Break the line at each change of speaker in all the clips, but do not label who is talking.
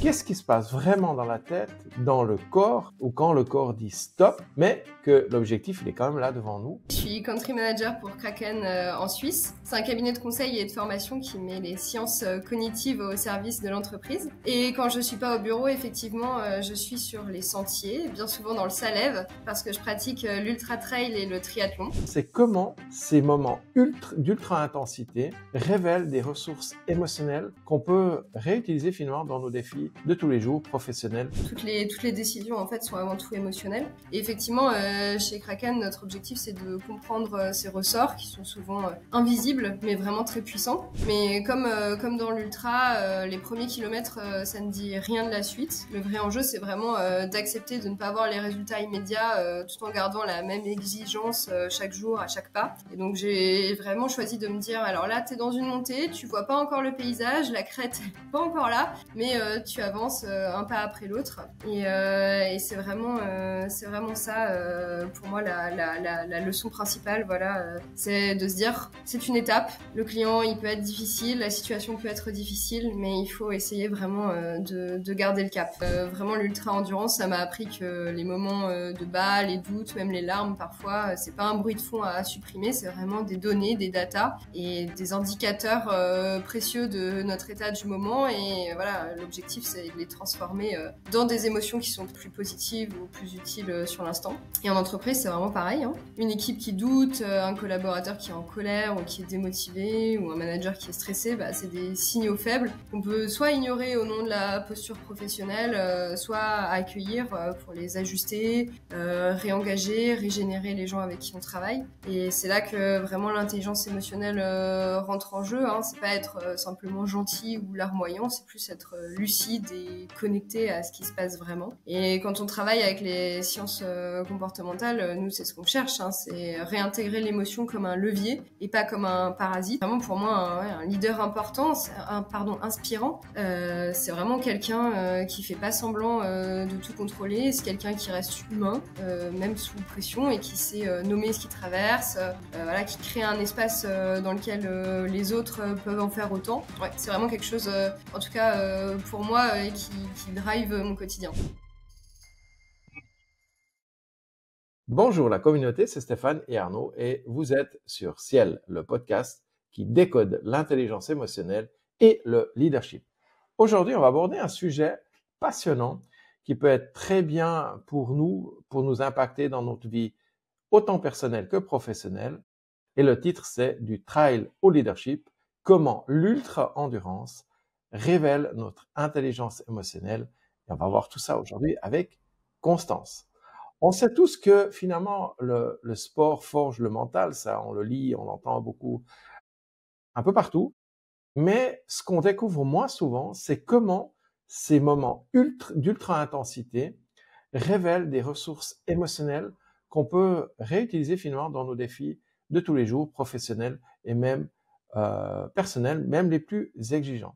Qu'est-ce qui se passe vraiment dans la tête, dans le corps, ou quand le corps dit stop, mais que l'objectif il est quand même là devant nous?
Je suis country manager pour Kraken en Suisse. C'est un cabinet de conseil et de formation qui met les sciences cognitives au service de l'entreprise. Et quand je suis pas au bureau, effectivement, je suis sur les sentiers, bien souvent dans le Salève, parce que je pratique l'ultra trail et le triathlon.
C'est comment ces moments d'ultra intensité révèlent des ressources émotionnelles qu'on peut réutiliser finalement dans nos défis de tous les jours professionnels.
Toutes les décisions en fait sont avant tout émotionnelles. Et effectivement, chez Kraken, notre objectif c'est de comprendre ces ressorts qui sont souvent invisibles, mais vraiment très puissants. Mais comme dans l'ultra, les premiers kilomètres, ça ne dit rien de la suite. Le vrai enjeu, c'est vraiment d'accepter de ne pas avoir les résultats immédiats, tout en gardant la même exigence chaque jour, à chaque pas. Et donc j'ai vraiment choisi de me dire, alors là, t'es dans une montée, tu vois pas encore le paysage, la crête est pas encore là, mais tu avances un pas après l'autre. Et c'est vraiment ça, pour moi, la leçon principale, voilà, c'est de se dire, c'est une étape. Le client, il peut être difficile, la situation peut être difficile, mais il faut essayer vraiment de garder le cap. Vraiment, l'ultra-endurance, ça m'a appris que les moments de bas, les doutes, même les larmes, parfois, c'est pas un bruit de fond à supprimer, c'est vraiment des données, des datas et des indicateurs précieux de notre état du moment. Et voilà, l'objectif, c'est de les transformer dans des émotions qui sont plus positives ou plus utiles sur l'instant. Et en entreprise, c'est vraiment pareil, hein. Une équipe qui doute, un collaborateur qui est en colère ou qui est démotivé, ou un manager qui est stressé, bah, c'est des signaux faibles qu'on peut soit ignorer au nom de la posture professionnelle, soit accueillir pour les ajuster, réengager, régénérer les gens avec qui on travaille. Et c'est là que vraiment l'intelligence émotionnelle rentre en jeu, hein. C'est pas être simplement gentil ou larmoyant, c'est plus être lucide et connecté à ce qui se passe vraiment. Et quand on travaille avec les sciences comportementales, nous c'est ce qu'on cherche, hein, c'est réintégrer l'émotion comme un levier et pas comme un parasite. Vraiment pour moi un leader important, inspirant, c'est vraiment quelqu'un qui fait pas semblant de tout contrôler, c'est quelqu'un qui reste humain, même sous pression, et qui sait nommer ce qu'il traverse, voilà, qui crée un espace dans lequel les autres peuvent en faire autant. Ouais, c'est vraiment quelque chose, en tout cas pour moi, qui drive mon quotidien.
Bonjour la communauté, c'est Stéphane et Arnaud et vous êtes sur Ciel, le podcast qui décode l'intelligence émotionnelle et le leadership. Aujourd'hui, on va aborder un sujet passionnant qui peut être très bien pour nous impacter dans notre vie autant personnelle que professionnelle. Et le titre, c'est du trail au leadership, comment l'ultra-endurance révèle notre intelligence émotionnelle. Et on va voir tout ça aujourd'hui avec Constance. On sait tous que finalement, le sport forge le mental, ça on le lit, on l'entend beaucoup, un peu partout. Mais ce qu'on découvre moins souvent, c'est comment ces moments d'ultra intensité révèlent des ressources émotionnelles qu'on peut réutiliser finalement dans nos défis de tous les jours, professionnels et même personnels, même les plus exigeants.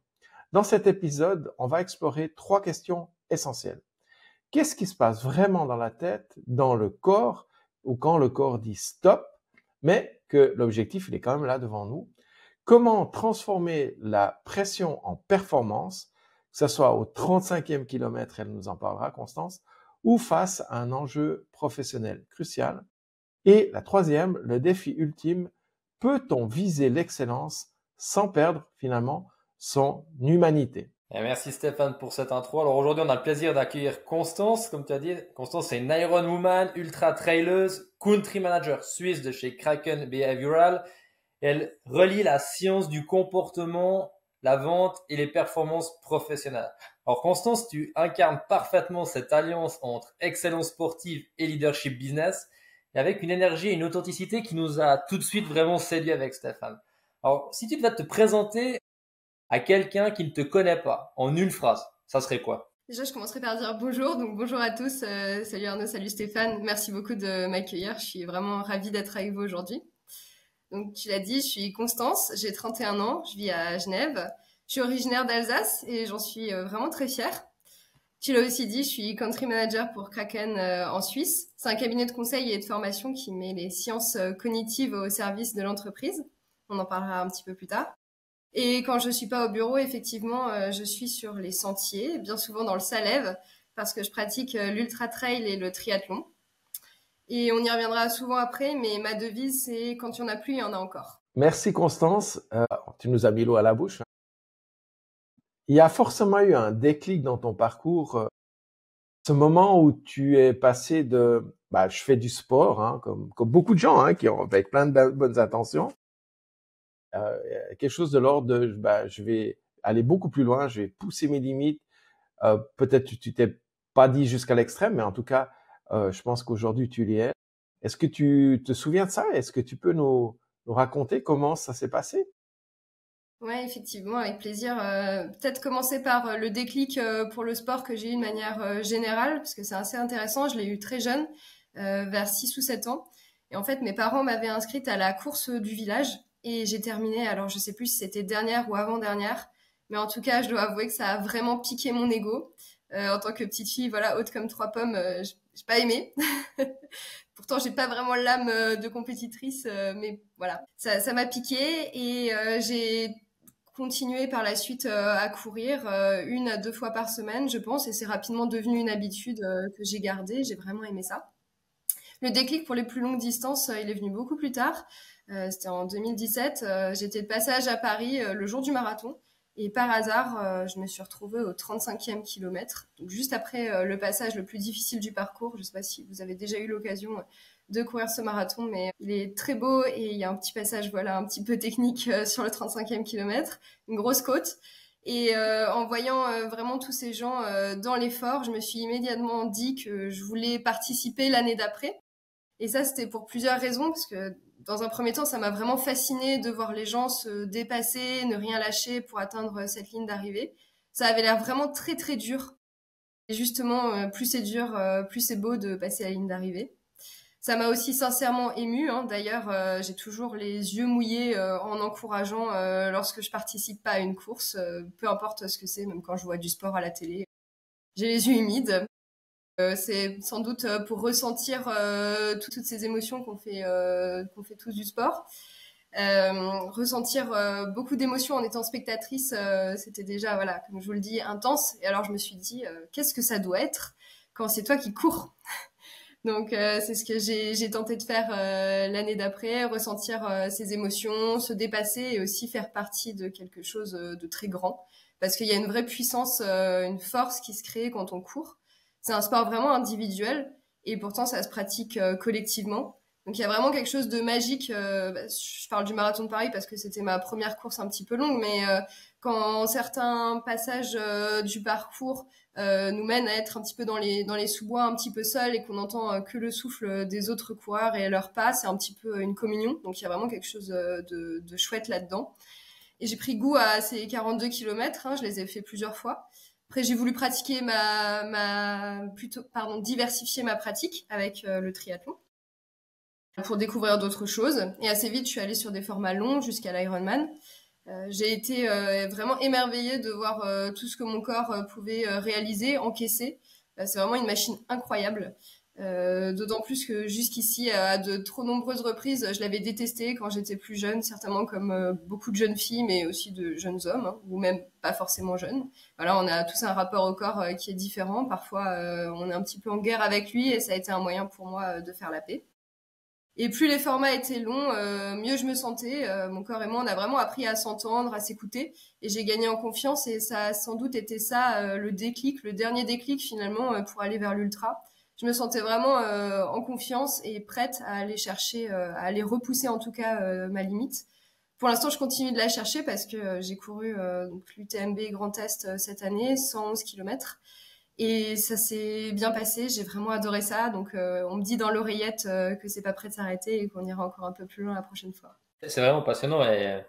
Dans cet épisode, on va explorer 3 questions essentielles. Qu'est-ce qui se passe vraiment dans la tête, dans le corps, ou quand le corps dit stop, mais que l'objectif il est quand même là devant nous? Comment transformer la pression en performance, que ce soit au 35e kilomètre, elle nous en parlera, Constance, ou face à un enjeu professionnel crucial? Et la troisième, le défi ultime, peut-on viser l'excellence sans perdre finalement son humanité?
Et merci Stéphane pour cette intro. Alors aujourd'hui, on a le plaisir d'accueillir Constance. Comme tu as dit, Constance, c'est une Ironwoman, ultra traileuse, country manager suisse de chez Kraken Behavioral. Elle relie la science du comportement, la vente et les performances professionnelles. Alors Constance, tu incarnes parfaitement cette alliance entre excellence sportive et leadership business, et avec une énergie et une authenticité qui nous a tout de suite vraiment séduit avec Stéphane. Alors si tu devais te présenter à quelqu'un qui ne te connaît pas, en une phrase, ça serait quoi?
Déjà, je commencerai par dire bonjour. Donc, bonjour à tous. Salut Arnaud, salut Stéphane. Merci beaucoup de m'accueillir. Je suis vraiment ravie d'être avec vous aujourd'hui. Donc, tu l'as dit, je suis Constance. J'ai 31 ans. Je vis à Genève. Je suis originaire d'Alsace et j'en suis vraiment très fière. Tu l'as aussi dit, je suis country manager pour Kraken en Suisse. C'est un cabinet de conseil et de formation qui met les sciences cognitives au service de l'entreprise. On en parlera un petit peu plus tard. Et quand je suis pas au bureau, effectivement, je suis sur les sentiers, bien souvent dans le Salève, parce que je pratique l'ultra trail et le triathlon. Et on y reviendra souvent après, mais ma devise, c'est quand il n'y en a plus, il y en a encore.
Merci Constance. Tu nous as mis l'eau à la bouche. Il y a forcément eu un déclic dans ton parcours, ce moment où tu es passé de je fais du sport, hein, comme beaucoup de gens qui ont avec plein de bonnes intentions, quelque chose de l'ordre de je vais aller beaucoup plus loin, je vais pousser mes limites. Peut-être tu t'es pas dit jusqu'à l'extrême, mais en tout cas, je pense qu'aujourd'hui tu l'y es. Est-ce que tu te souviens de ça? Est-ce que tu peux nous raconter comment ça s'est passé?
Ouais, effectivement, avec plaisir. Peut-être commencer par le déclic pour le sport que j'ai eu de manière générale, parce que c'est assez intéressant. Je l'ai eu très jeune, vers 6 ou 7 ans. Et en fait, mes parents m'avaient inscrite à la course du village et j'ai terminé, alors je sais plus si c'était dernière ou avant-dernière, mais en tout cas, je dois avouer que ça a vraiment piqué mon ego. En tant que petite fille, voilà, haute comme 3 pommes, j'ai pas aimé. Pourtant, j'ai pas vraiment l'âme de compétitrice, mais voilà, ça m'a piqué et j'ai continué par la suite à courir 1 à 2 fois par semaine, je pense, et c'est rapidement devenu une habitude que j'ai gardée. J'ai vraiment aimé ça. Le déclic pour les plus longues distances, il est venu beaucoup plus tard. C'était en 2017. J'étais de passage à Paris le jour du marathon. Et par hasard, je me suis retrouvée au 35e kilomètre, donc juste après le passage le plus difficile du parcours. Je ne sais pas si vous avez déjà eu l'occasion de courir ce marathon, mais il est très beau et il y a un petit passage, voilà, un petit peu technique sur le 35e kilomètre, une grosse côte. Et en voyant vraiment tous ces gens dans l'effort, je me suis immédiatement dit que je voulais participer l'année d'après. Et ça, c'était pour plusieurs raisons, parce que dans un premier temps, ça m'a vraiment fasciné de voir les gens se dépasser, ne rien lâcher pour atteindre cette ligne d'arrivée. Ça avait l'air vraiment très très dur. Et justement, plus c'est dur, plus c'est beau de passer la ligne d'arrivée. Ça m'a aussi sincèrement émue. Hein. D'ailleurs, j'ai toujours les yeux mouillés en encourageant lorsque je participe pas à une course, peu importe ce que c'est, même quand je vois du sport à la télé. J'ai les yeux humides. C'est sans doute pour ressentir toutes ces émotions qu'on fait tous du sport. Ressentir beaucoup d'émotions en étant spectatrice, c'était déjà, voilà, comme je vous le dis, intense. Et alors je me suis dit, qu'est-ce que ça doit être quand c'est toi qui cours? Donc c'est ce que j'ai tenté de faire l'année d'après, ressentir ces émotions, se dépasser et aussi faire partie de quelque chose de très grand. Parce qu'il y a une vraie puissance, une force qui se crée quand on court. C'est un sport vraiment individuel et pourtant ça se pratique collectivement. Donc il y a vraiment quelque chose de magique. Je parle du marathon de Paris parce que c'était ma première course un petit peu longue, mais quand certains passages du parcours nous mènent à être un petit peu dans les sous-bois, un petit peu seuls et qu'on entend que le souffle des autres coureurs et leurs pas, c'est un petit peu une communion. Donc il y a vraiment quelque chose de chouette là-dedans. Et j'ai pris goût à ces 42 kilomètres. Hein, je les ai fait plusieurs fois. Après, j'ai voulu pratiquer diversifier ma pratique avec le triathlon pour découvrir d'autres choses. Et assez vite, je suis allée sur des formats longs jusqu'à l'Ironman. J'ai été vraiment émerveillée de voir tout ce que mon corps pouvait réaliser, encaisser. C'est vraiment une machine incroyable. D'autant plus que jusqu'ici, à de trop nombreuses reprises, je l'avais détesté quand j'étais plus jeune, certainement comme beaucoup de jeunes filles, mais aussi de jeunes hommes, hein, ou même pas forcément jeunes. Voilà, on a tous un rapport au corps qui est différent. Parfois, on est un petit peu en guerre avec lui, et ça a été un moyen pour moi de faire la paix. Et plus les formats étaient longs, mieux je me sentais. Mon corps et moi, on a vraiment appris à s'entendre, à s'écouter. Et j'ai gagné en confiance. Et ça a sans doute été ça, le déclic, le dernier déclic finalement, pour aller vers l'ultra. Je me sentais vraiment en confiance et prête à aller chercher, à aller repousser en tout cas ma limite. Pour l'instant, je continue de la chercher parce que j'ai couru donc l'UTMB Grand Est cette année, 111 kilomètres. Et ça s'est bien passé, j'ai vraiment adoré ça. Donc on me dit dans l'oreillette que c'est pas prêt de s'arrêter et qu'on ira encore un peu plus loin la prochaine fois.
C'est vraiment passionnant et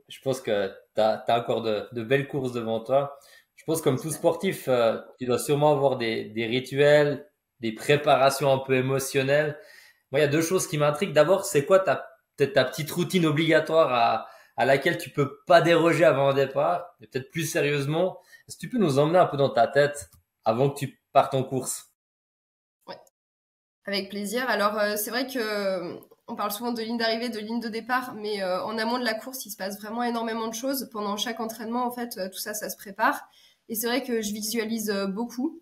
je pense que tu as encore de belles courses devant toi. Je pense comme tout sportif, tu dois sûrement avoir des rituels, des préparations un peu émotionnelles. Moi, il y a deux choses qui m'intriguent. D'abord, c'est quoi peut-être ta petite routine obligatoire à laquelle tu peux pas déroger avant un départ? Et peut-être plus sérieusement, est-ce que tu peux nous emmener un peu dans ta tête avant que tu partes en course?
Ouais, avec plaisir. Alors c'est vrai que On parle souvent de ligne d'arrivée, de ligne de départ, mais en amont de la course, il se passe vraiment énormément de choses. Pendant chaque entraînement, en fait, tout ça, ça se prépare. Et c'est vrai que je visualise beaucoup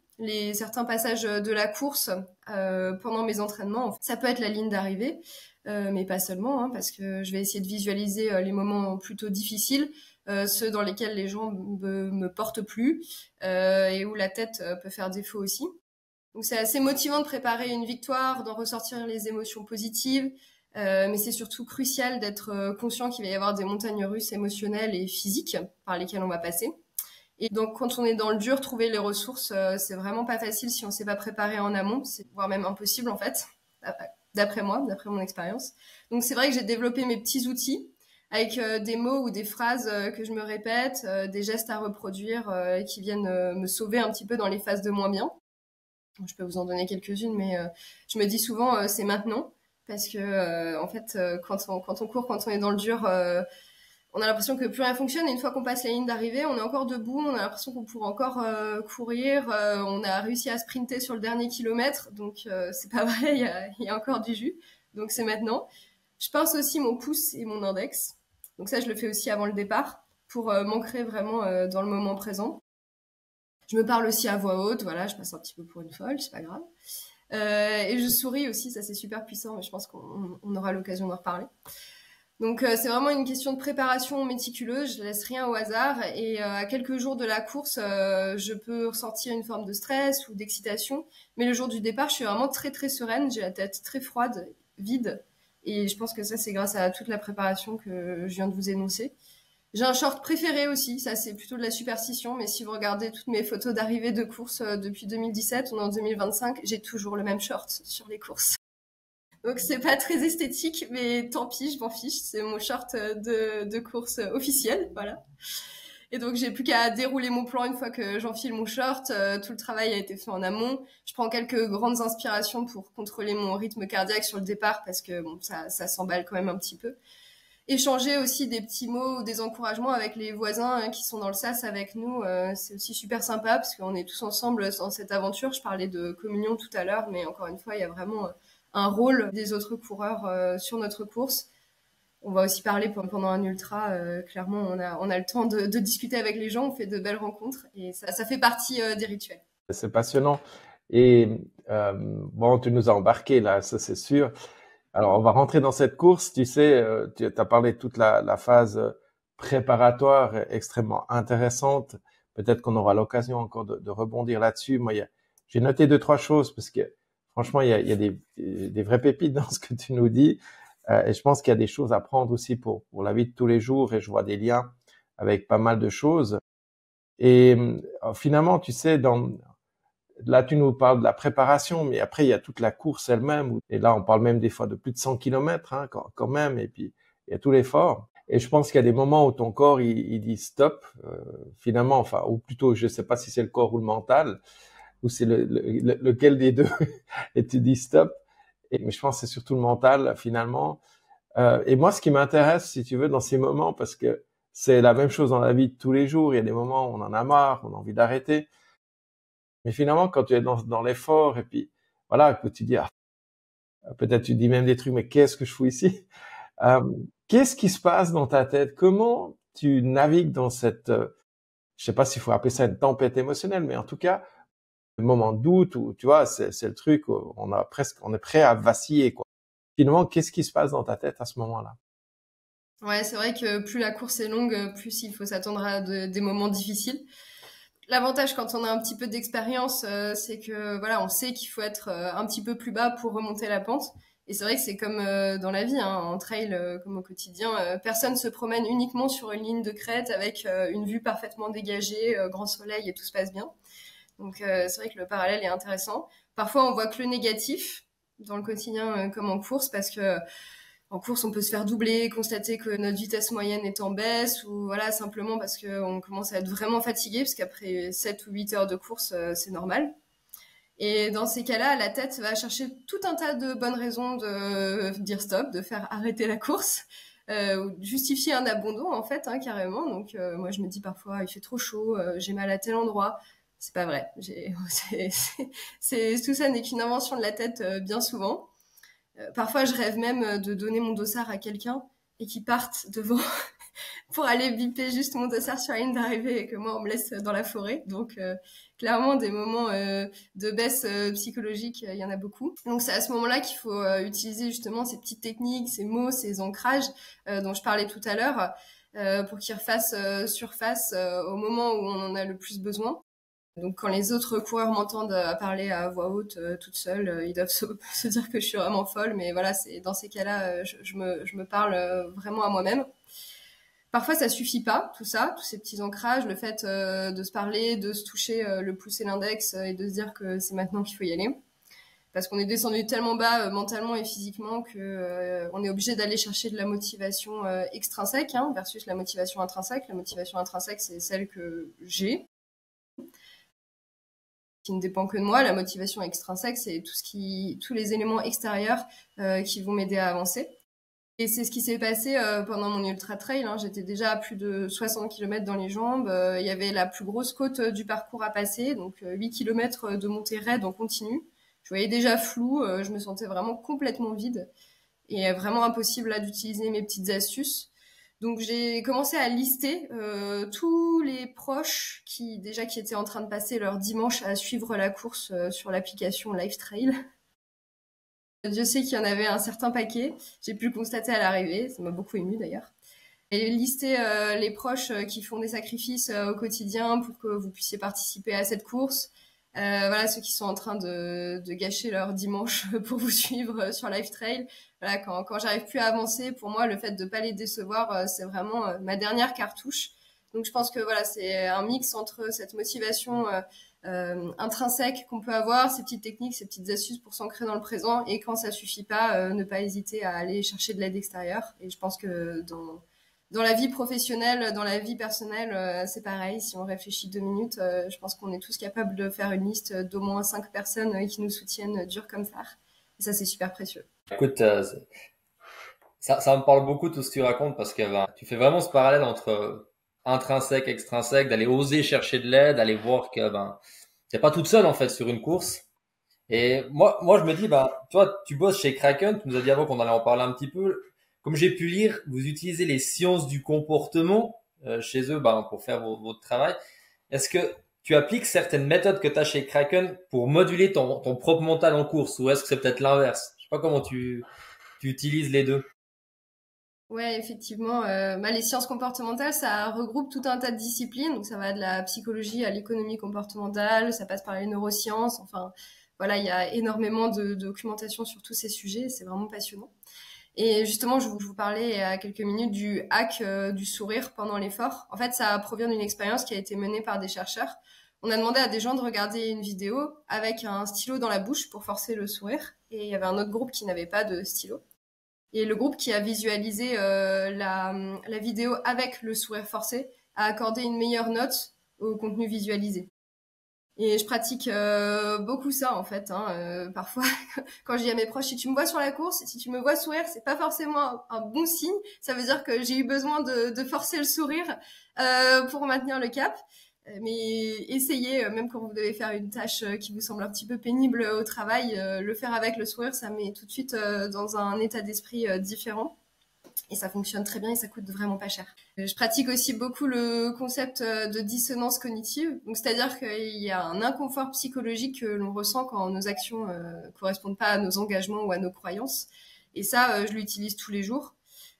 certains passages de la course pendant mes entraînements. Ça peut être la ligne d'arrivée, mais pas seulement, hein, parce que je vais essayer de visualiser les moments plutôt difficiles, ceux dans lesquels les gens me portent plus et où la tête peut faire défaut aussi. Donc c'est assez motivant de préparer une victoire, d'en ressortir les émotions positives, mais c'est surtout crucial d'être conscient qu'il va y avoir des montagnes russes émotionnelles et physiques par lesquelles on va passer. Et donc, quand on est dans le dur, trouver les ressources, c'est vraiment pas facile si on s'est pas préparé en amont. C'est voire même impossible, en fait, d'après moi, d'après mon expérience. Donc, c'est vrai que j'ai développé mes petits outils avec des mots ou des phrases que je me répète, des gestes à reproduire qui viennent me sauver un petit peu dans les phases de moins bien. Donc, je peux vous en donner quelques-unes, mais je me dis souvent, c'est maintenant. Parce que, en fait, quand on court, quand on est dans le dur, on a l'impression que plus rien fonctionne et une fois qu'on passe la ligne d'arrivée, on est encore debout, on a l'impression qu'on pourrait encore courir, on a réussi à sprinter sur le dernier kilomètre, donc c'est pas vrai, il y a encore du jus, donc c'est maintenant. Je pince aussi mon pouce et mon index, donc ça je le fais aussi avant le départ pour m'ancrer vraiment dans le moment présent. Je me parle aussi à voix haute, voilà, je passe un petit peu pour une folle, c'est pas grave. Et je souris aussi, ça c'est super puissant, mais je pense qu'on aura l'occasion d'en reparler. Donc c'est vraiment une question de préparation méticuleuse, je laisse rien au hasard et à quelques jours de la course, je peux ressentir une forme de stress ou d'excitation, mais le jour du départ, je suis vraiment très très sereine, j'ai la tête très froide, vide et je pense que ça c'est grâce à toute la préparation que je viens de vous énoncer. J'ai un short préféré aussi, ça c'est plutôt de la superstition, mais si vous regardez toutes mes photos d'arrivée de course depuis 2017, on est en 2025, j'ai toujours le même short sur les courses. Donc c'est pas très esthétique, mais tant pis, je m'en fiche. C'est mon short de course officiel, voilà. Et donc j'ai plus qu'à dérouler mon plan une fois que j'enfile mon short. Tout le travail a été fait en amont. Je prends quelques grandes inspirations pour contrôler mon rythme cardiaque sur le départ parce que bon, ça s'emballe quand même un petit peu. Échanger aussi des petits mots ou des encouragements avec les voisins qui sont dans le sas avec nous, c'est aussi super sympa parce qu'on est tous ensemble dans cette aventure. Je parlais de communion tout à l'heure, mais encore une fois, il y a vraiment un rôle des autres coureurs sur notre course. On va aussi parler pendant un ultra. Clairement, on a le temps de discuter avec les gens, on fait de belles rencontres et ça fait partie des rituels.
C'est passionnant. Et bon, tu nous as embarqués là, ça c'est sûr. Alors, on va rentrer dans cette course. Tu sais, tu as parlé de toute la phase préparatoire extrêmement intéressante. Peut-être qu'on aura l'occasion encore de rebondir là-dessus. Moi, j'ai noté 2-3 choses parce que franchement, il y a des vraies pépites dans ce que tu nous dis. Et je pense qu'il y a des choses à prendre aussi pour la vie de tous les jours. Et je vois des liens avec pas mal de choses. Et finalement, tu sais, là, tu nous parles de la préparation, mais après, il y a toute la course elle-même. Et là, on parle même des fois de plus de 100 kilomètres, hein, quand même. Et puis, il y a tout l'effort. Et je pense qu'il y a des moments où ton corps, il dit stop, finalement, enfin, ou plutôt, je sais pas si c'est le corps ou le mental, ou c'est lequel des deux, et tu dis stop. Mais je pense que c'est surtout le mental, finalement. Et moi, ce qui m'intéresse, si tu veux, dans ces moments, parce que c'est la même chose dans la vie de tous les jours, il y a des moments où on en a marre, on a envie d'arrêter. Mais finalement, quand tu es dans l'effort, et puis, voilà, que tu dis, peut-être tu dis même des trucs, mais qu'est-ce que je fous ici? Qu'est-ce qui se passe dans ta tête? Comment tu navigues dans cette, je sais pas s'il faut appeler ça une tempête émotionnelle, mais en tout cas, le moment de doute où, tu vois, c'est le truc où on est prêt à vaciller, quoi. Finalement, qu'est-ce qui se passe dans ta tête à ce moment-là?
Ouais, c'est vrai que plus la course est longue, plus il faut s'attendre à des moments difficiles. L'avantage quand on a un petit peu d'expérience, c'est que voilà, on sait qu'il faut être un petit peu plus bas pour remonter la pente. Et c'est vrai que c'est comme dans la vie, hein, en trail comme au quotidien, personne se promène uniquement sur une ligne de crête avec une vue parfaitement dégagée, grand soleil et tout se passe bien. Donc c'est vrai que le parallèle est intéressant. Parfois on voit que le négatif dans le quotidien comme en course parce que en course, on peut se faire doubler, constater que notre vitesse moyenne est en baisse ou voilà, simplement parce qu'on commence à être vraiment fatigué parce qu'après 7 ou 8 heures de course, c'est normal. Et dans ces cas-là, la tête va chercher tout un tas de bonnes raisons de dire stop, de faire arrêter la course, justifier un abandon en fait, hein, carrément. Donc moi, je me dis parfois, il fait trop chaud, j'ai mal à tel endroit. C'est pas vrai. Tout ça n'est qu'une invention de la tête bien souvent. Parfois, je rêve même de donner mon dossard à quelqu'un et qu'il parte devant pour aller biper juste mon dossard sur la ligne d'arrivée et que moi, on me laisse dans la forêt. Donc, clairement, des moments de baisse psychologique, il y en a beaucoup. Donc, c'est à ce moment-là qu'il faut utiliser justement ces petites techniques, ces mots, ces ancrages dont je parlais tout à l'heure pour qu'ils refassent surface au moment où on en a le plus besoin. Donc quand les autres coureurs m'entendent parler à voix haute toute seule, ils doivent se dire que je suis vraiment folle. Mais voilà, c'est dans ces cas-là, je me parle vraiment à moi-même. Parfois, ça suffit pas, tout ça, tous ces petits ancrages, le fait de se parler, de se toucher le pouce et l'index et de se dire que c'est maintenant qu'il faut y aller. Parce qu'on est descendu tellement bas mentalement et physiquement que on est obligé d'aller chercher de la motivation extrinsèque versus la motivation intrinsèque. La motivation intrinsèque, c'est celle que j'ai, qui ne dépend que de moi. La motivation extrinsèque, c'est tous les éléments extérieurs qui vont m'aider à avancer. Et c'est ce qui s'est passé pendant mon ultra trail. J'étais déjà à plus de 60 km dans les jambes. Il y avait la plus grosse côte du parcours à passer, donc 8 km de montée raide en continu. Je voyais déjà flou, je me sentais vraiment complètement vide et vraiment impossible là d'utiliser mes petites astuces. Donc j'ai commencé à lister tous les proches qui étaient en train de passer leur dimanche à suivre la course sur l'application Lifetrail. Dieu sait qu'il y en avait un certain paquet. J'ai pu le constater à l'arrivée, ça m'a beaucoup émue d'ailleurs. Et lister les proches qui font des sacrifices au quotidien pour que vous puissiez participer à cette course. Voilà, ceux qui sont en train de gâcher leur dimanche pour vous suivre sur Lifetrail. Voilà, quand j'arrive plus à avancer, pour moi, le fait de pas les décevoir, c'est vraiment ma dernière cartouche. Donc je pense que voilà, c'est un mix entre cette motivation intrinsèque qu'on peut avoir, ces petites techniques, ces petites astuces pour s'ancrer dans le présent, et quand ça suffit pas, ne pas hésiter à aller chercher de l'aide extérieure. Et je pense que dans la vie professionnelle, dans la vie personnelle, c'est pareil. Si on réfléchit 2 minutes, je pense qu'on est tous capables de faire une liste d'au moins 5 personnes qui nous soutiennent dur comme fer. Et ça, c'est super précieux.
Écoute, ça me parle beaucoup tout ce que tu racontes parce que tu fais vraiment ce parallèle entre intrinsèque, extrinsèque, d'aller oser chercher de l'aide, d'aller voir que t'es pas toute seule en fait sur une course. Et moi je me dis, toi tu bosses chez Kraken, tu nous as dit avant qu'on allait en parler un petit peu. Comme j'ai pu lire, vous utilisez les sciences du comportement chez eux pour faire votre travail. Est-ce que tu appliques certaines méthodes que tu as chez Kraken pour moduler ton propre mental en course, ou est-ce que c'est peut-être l'inverse? Je sais pas comment tu utilises les deux.
Ouais, effectivement. Les sciences comportementales, ça regroupe tout un tas de disciplines. Donc, ça va de la psychologie à l'économie comportementale, ça passe par les neurosciences. Enfin, voilà, il y a énormément de documentation sur tous ces sujets. C'est vraiment passionnant. Et justement, je vous parlais il y a quelques minutes du hack du sourire pendant l'effort. En fait, ça provient d'une expérience qui a été menée par des chercheurs. On a demandé à des gens de regarder une vidéo avec un stylo dans la bouche pour forcer le sourire. Et il y avait un autre groupe qui n'avait pas de stylo. Et le groupe qui a visualisé la vidéo avec le sourire forcé a accordé une meilleure note au contenu visualisé. Et je pratique beaucoup ça en fait. Parfois, quand je dis à mes proches, si tu me vois sur la course, si tu me vois sourire, c'est pas forcément un bon signe. Ça veut dire que j'ai eu besoin de forcer le sourire pour maintenir le cap. Mais essayez, même quand vous devez faire une tâche qui vous semble un petit peu pénible au travail, le faire avec le sourire, ça met tout de suite dans un état d'esprit différent. Et ça fonctionne très bien et ça coûte vraiment pas cher. Je pratique aussi beaucoup le concept de dissonance cognitive. Donc, c'est-à-dire qu'il y a un inconfort psychologique que l'on ressent quand nos actions correspondent pas à nos engagements ou à nos croyances. Et ça, je l'utilise tous les jours.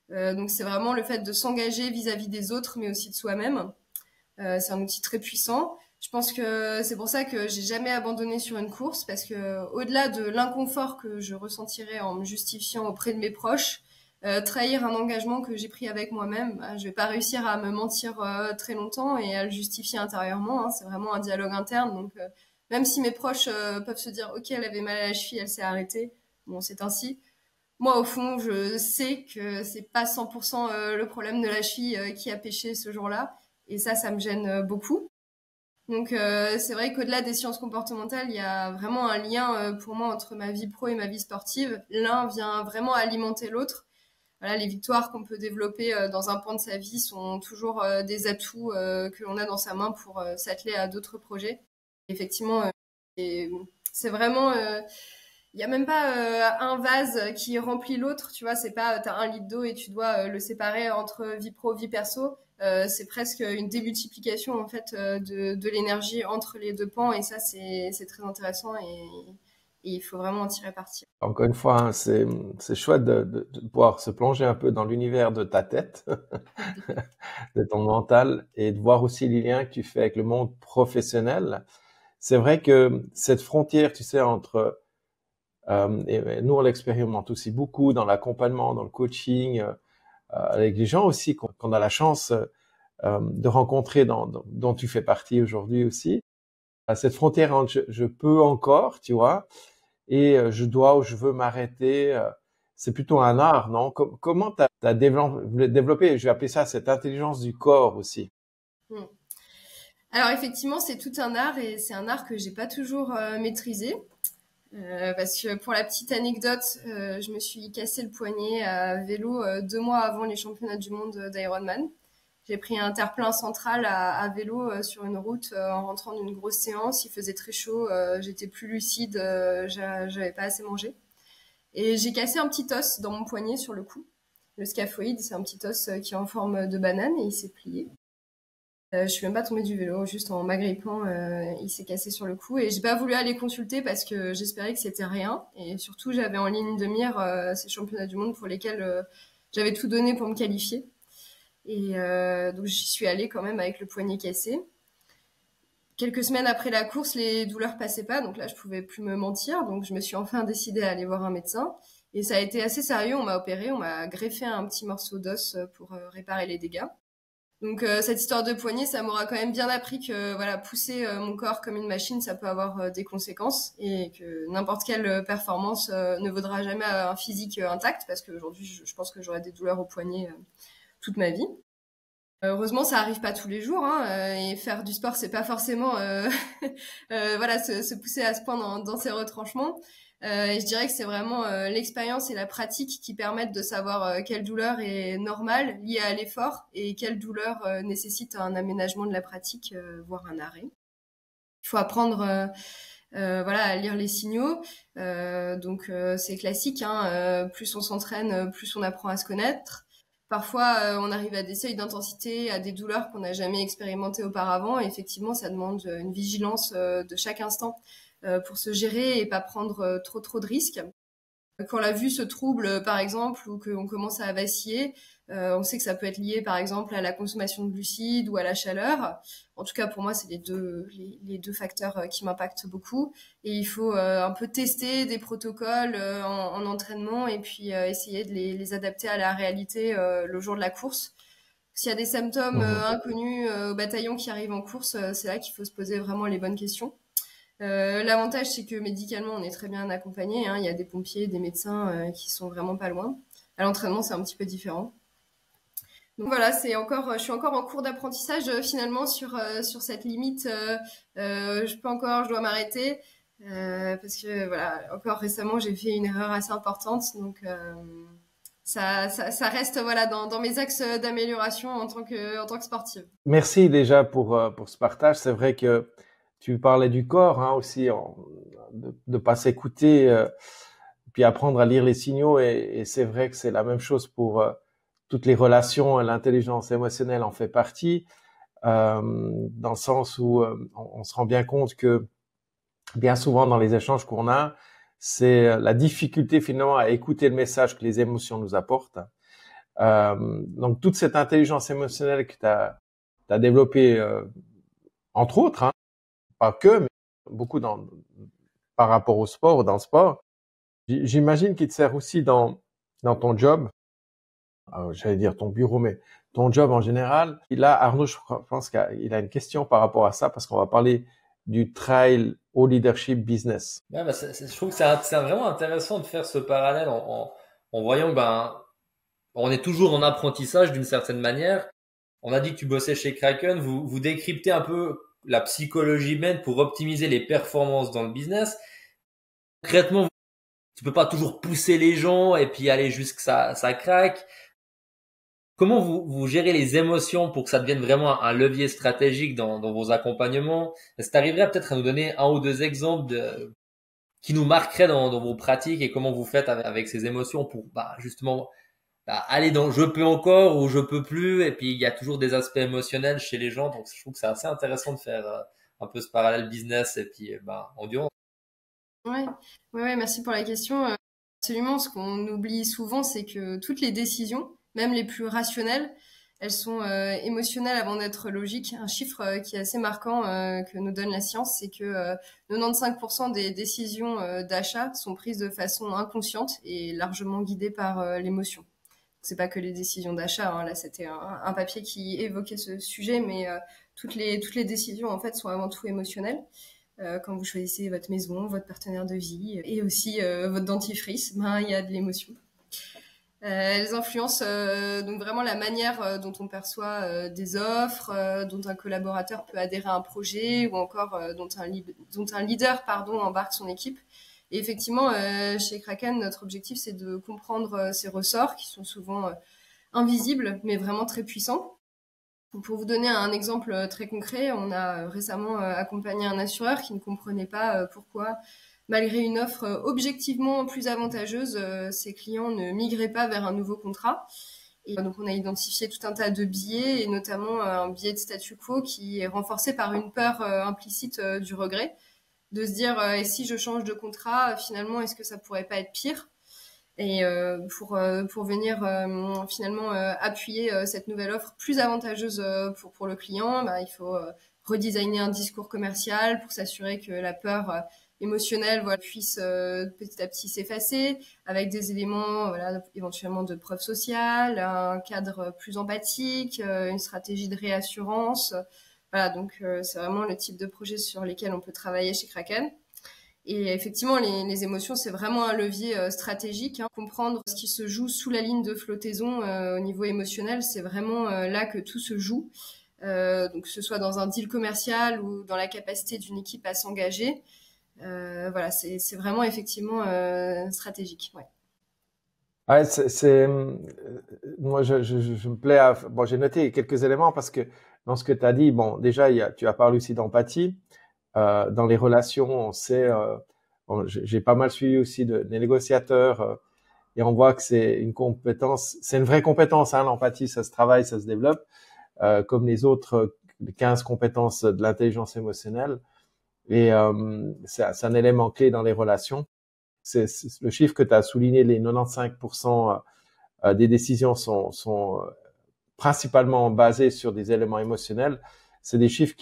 Donc, c'est vraiment le fait de s'engager vis-à-vis des autres, mais aussi de soi-même. C'est un outil très puissant. Je pense que c'est pour ça que j'ai jamais abandonné sur une course, parce que au-delà de l'inconfort que je ressentirais en me justifiant auprès de mes proches, trahir un engagement que j'ai pris avec moi-même, je vais pas réussir à me mentir très longtemps et à le justifier intérieurement. C'est vraiment un dialogue interne. Donc même si mes proches peuvent se dire ok, elle avait mal à la cheville, elle s'est arrêtée, bon, c'est ainsi. Moi, au fond, je sais que c'est pas 100% le problème de la cheville qui a péché ce jour-là. Et ça me gêne beaucoup. Donc c'est vrai qu'au-delà des sciences comportementales, il y a vraiment un lien pour moi entre ma vie pro et ma vie sportive. L'un vient vraiment alimenter l'autre. Voilà, les victoires qu'on peut développer dans un pan de sa vie sont toujours des atouts que l'on a dans sa main pour s'atteler à d'autres projets. Effectivement, c'est vraiment Il y a même pas un vase qui remplit l'autre, tu vois, c'est pas t'as 1 litre d'eau et tu dois le séparer entre vie pro, vie perso. C'est presque une démultiplication en fait de l'énergie entre les deux pans et ça c'est très intéressant et il faut vraiment en tirer parti.
Encore une fois, hein, c'est chouette de pouvoir se plonger un peu dans l'univers de ta tête, de ton mental, et de voir aussi les liens que tu fais avec le monde professionnel. C'est vrai que cette frontière, tu sais, entre et nous on l'expérimente aussi beaucoup dans l'accompagnement, dans le coaching, avec les gens aussi qu'on a la chance de rencontrer, dont tu fais partie aujourd'hui aussi. Cette frontière entre je peux encore, tu vois, et je dois ou je veux m'arrêter, c'est plutôt un art, non? Comment t'as développé, je vais appeler ça cette intelligence du corps aussi?
Mm. Alors effectivement, c'est tout un art et c'est un art que j'ai pas toujours maîtrisé. Parce que pour la petite anecdote, je me suis cassé le poignet à vélo 2 mois avant les championnats du monde d'Ironman. J'ai pris un terre-plein central à vélo sur une route en rentrant d'une grosse séance. Il faisait très chaud, j'étais plus lucide, j'avais pas assez mangé. Et j'ai cassé un petit os dans mon poignet sur le cou. Le scaphoïde, c'est un petit os qui est en forme de banane et il s'est plié. Je suis même pas tombée du vélo, juste en m'agrippant, il s'est cassé sur le cou et j'ai pas voulu aller consulter parce que j'espérais que c'était rien et surtout j'avais en ligne de mire ces championnats du monde pour lesquels j'avais tout donné pour me qualifier et donc j'y suis allée quand même avec le poignet cassé. Quelques semaines après la course, les douleurs passaient pas, donc là je pouvais plus me mentir, donc je me suis enfin décidée à aller voir un médecin et ça a été assez sérieux, on m'a opéré, on m'a greffé un petit morceau d'os pour réparer les dégâts. Donc cette histoire de poignet, ça m'aura quand même bien appris que voilà, pousser mon corps comme une machine, ça peut avoir des conséquences et que n'importe quelle performance ne vaudra jamais un physique intact parce qu'aujourd'hui, je pense que j'aurai des douleurs au poignet toute ma vie. Heureusement, ça arrive pas tous les jours hein, et faire du sport, c'est pas forcément voilà se pousser à ce point dans ses retranchements. Et je dirais que c'est vraiment l'expérience et la pratique qui permettent de savoir quelle douleur est normale, liée à l'effort, et quelle douleur nécessite un aménagement de la pratique, voire un arrêt. Il faut apprendre voilà, à lire les signaux. Donc c'est classique, hein, plus on s'entraîne, plus on apprend à se connaître. Parfois, on arrive à des seuils d'intensité, à des douleurs qu'on n'a jamais expérimentées auparavant. Et effectivement, ça demande une vigilance de chaque instant pour se gérer et pas prendre trop de risques. Quand la vue se trouble, par exemple, ou qu'on commence à vaciller, on sait que ça peut être lié, par exemple, à la consommation de glucides ou à la chaleur. En tout cas, pour moi, c'est les deux facteurs qui m'impactent beaucoup. Et il faut un peu tester des protocoles en entraînement et puis essayer de les adapter à la réalité le jour de la course. S'il y a des symptômes inconnus au bataillon qui arrivent en course, c'est là qu'il faut se poser vraiment les bonnes questions. L'avantage, c'est que médicalement, on est très bien accompagné. Hein. Il y a des pompiers, des médecins qui sont vraiment pas loin. À l'entraînement, c'est un petit peu différent. Donc voilà, je suis encore en cours d'apprentissage finalement sur cette limite. Je dois m'arrêter parce que voilà, encore récemment, j'ai fait une erreur assez importante. Donc ça reste voilà dans mes axes d'amélioration en tant que sportive.
Merci déjà pour ce partage. C'est vrai que tu parlais du corps hein, aussi, de pas s'écouter, puis apprendre à lire les signaux. Et c'est vrai que c'est la même chose pour toutes les relations. L'intelligence émotionnelle en fait partie, dans le sens où on se rend bien compte que bien souvent dans les échanges qu'on a, c'est la difficulté finalement à écouter le message que les émotions nous apportent. Donc toute cette intelligence émotionnelle que tu as développée, entre autres, hein, pas que, mais beaucoup par rapport au sport ou dans le sport, j'imagine qu'il te sert aussi dans ton job. J'allais dire ton bureau, mais ton job en général. Et là, Arnaud, je pense qu'il a une question par rapport à ça, parce qu'on va parler du trail au leadership business.
Ouais, je trouve que c'est vraiment intéressant de faire ce parallèle en voyant que on est toujours en apprentissage d'une certaine manière. On a dit que tu bossais chez Kraken, vous décryptez un peu la psychologie humaine pour optimiser les performances dans le business. Concrètement, tu peux pas toujours pousser les gens et puis aller jusqu'à ça craque. Comment vous gérez les émotions pour que ça devienne vraiment un levier stratégique dans vos accompagnements? Est-ce que tu arriverais peut-être à nous donner un ou deux exemples qui nous marquerait dans vos pratiques et comment vous faites avec ces émotions pour justement aller dans je peux encore ou je peux plus. Et puis il y a toujours des aspects émotionnels chez les gens, donc je trouve que c'est assez intéressant de faire un peu ce parallèle business et puis endurance.
Ouais, ouais, merci pour la question. Absolument, ce qu'on oublie souvent, c'est que toutes les décisions, même les plus rationnelles, elles sont émotionnelles avant d'être logiques. Un chiffre qui est assez marquant que nous donne la science, c'est que 95% des décisions d'achat sont prises de façon inconsciente et largement guidées par l'émotion. C'est pas que les décisions d'achat, hein. Là, c'était un papier qui évoquait ce sujet, mais toutes les décisions en fait sont avant tout émotionnelles. Quand vous choisissez votre maison, votre partenaire de vie et aussi votre dentifrice, il y a de l'émotion. Elles influencent donc vraiment la manière dont on perçoit des offres, dont un collaborateur peut adhérer à un projet ou encore dont un leader embarque son équipe. Et effectivement, chez Kraken, notre objectif, c'est de comprendre ces ressorts qui sont souvent invisibles, mais vraiment très puissants. Pour vous donner un exemple très concret, on a récemment accompagné un assureur qui ne comprenait pas pourquoi, malgré une offre objectivement plus avantageuse, ses clients ne migraient pas vers un nouveau contrat. Et donc on a identifié tout un tas de biais, et notamment un biais de statu quo qui est renforcé par une peur implicite du regret, de se dire et si je change de contrat, finalement, est-ce que ça pourrait pas être pire? Et pour venir finalement appuyer cette nouvelle offre plus avantageuse pour le client, il faut redesigner un discours commercial pour s'assurer que la peur émotionnelle puisse petit à petit s'effacer avec des éléments éventuellement de preuve sociale, un cadre plus empathique, une stratégie de réassurance. Voilà, donc c'est vraiment le type de projet sur lesquels on peut travailler chez Kraken. Et effectivement, les émotions, c'est vraiment un levier stratégique. Comprendre ce qui se joue sous la ligne de flottaison au niveau émotionnel, c'est vraiment là que tout se joue. Donc que ce soit dans un deal commercial ou dans la capacité d'une équipe à s'engager. C'est vraiment effectivement stratégique. Ouais.
Ouais, moi, je me plais à. Bon, j'ai noté quelques éléments parce que dans ce que tu as dit, bon, déjà, tu as parlé aussi d'empathie. Dans les relations, on sait, j'ai pas mal suivi aussi des négociateurs et on voit que c'est une compétence, c'est une vraie compétence, hein, l'empathie, ça se travaille, ça se développe, comme les autres 15 compétences de l'intelligence émotionnelle. Et c'est un élément clé dans les relations. C'est le chiffre que tu as souligné, les 95% des décisions sont principalement basées sur des éléments émotionnels. C'est des chiffres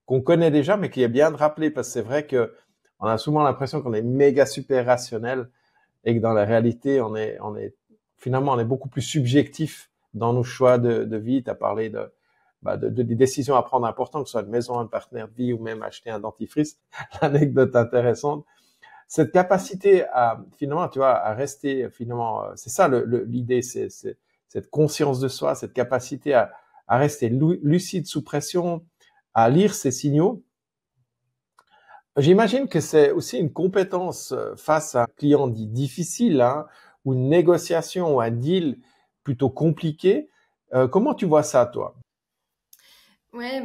qu'on connaît déjà, mais qui est bien de rappeler, parce que c'est vrai que on a souvent l'impression qu'on est méga super rationnel et que dans la réalité, finalement, on est beaucoup plus subjectif dans nos choix de vie. Tu as parlé des décisions à prendre importantes, que ce soit une maison, un partenaire de vie ou même acheter un dentifrice. L'anecdote intéressante. Cette capacité à, finalement, tu vois, à rester, finalement, c'est ça l'idée, c'est cette conscience de soi, cette capacité à rester lucide sous pression, à lire ces signaux. J'imagine que c'est aussi une compétence face à un client dit difficile, hein, ou une négociation ou un deal plutôt compliqué. Comment tu vois ça, toi?
Ouais,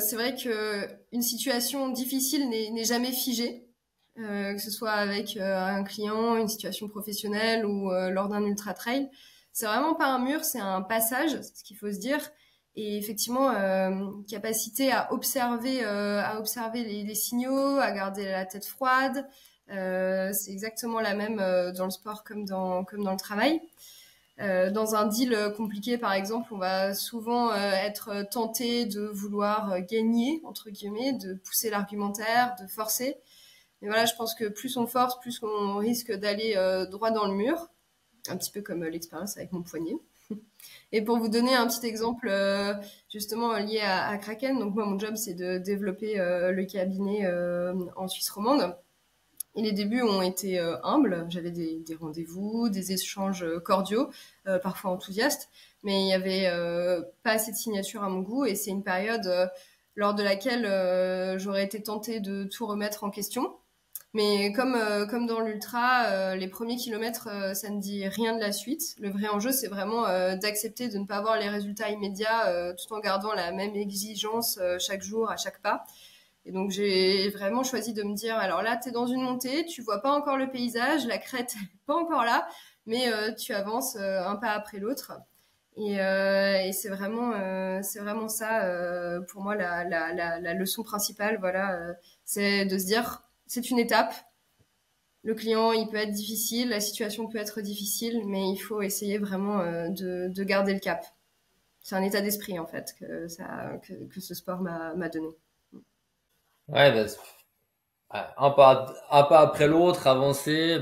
c'est vrai que une situation difficile n'est jamais figée, que ce soit avec un client, une situation professionnelle ou lors d'un ultra trail. C'est vraiment pas un mur, c'est un passage, c'est ce qu'il faut se dire. Et effectivement, capacité à observer les signaux, à garder la tête froide. C'est exactement la même dans le sport comme dans le travail. Dans un deal compliqué, par exemple, on va souvent être tenté de vouloir gagner, entre guillemets, de pousser l'argumentaire, de forcer. Mais voilà, je pense que plus on force, plus on risque d'aller droit dans le mur. Un petit peu comme l'expérience avec mon poignet. Et pour vous donner un petit exemple justement lié à Kraken, donc moi mon job c'est de développer le cabinet en Suisse romande. Et les débuts ont été humbles. J'avais des rendez-vous, des échanges cordiaux, parfois enthousiastes, mais il y avait pas assez de signatures à mon goût. Et c'est une période lors de laquelle j'aurais été tentée de tout remettre en question. Mais comme dans l'ultra, les premiers kilomètres, ça ne dit rien de la suite. Le vrai enjeu, c'est vraiment d'accepter de ne pas avoir les résultats immédiats tout en gardant la même exigence chaque jour, à chaque pas. Et donc, j'ai vraiment choisi de me dire, alors là, t'es dans une montée, tu vois pas encore le paysage, la crête n'est pas encore là, mais tu avances un pas après l'autre. Et c'est vraiment ça, pour moi, la leçon principale, voilà, c'est de se dire, c'est une étape. Le client, il peut être difficile, la situation peut être difficile, mais il faut essayer vraiment de garder le cap. C'est un état d'esprit, en fait, que ce sport m'a donné.
Ouais, un pas après l'autre, avancer,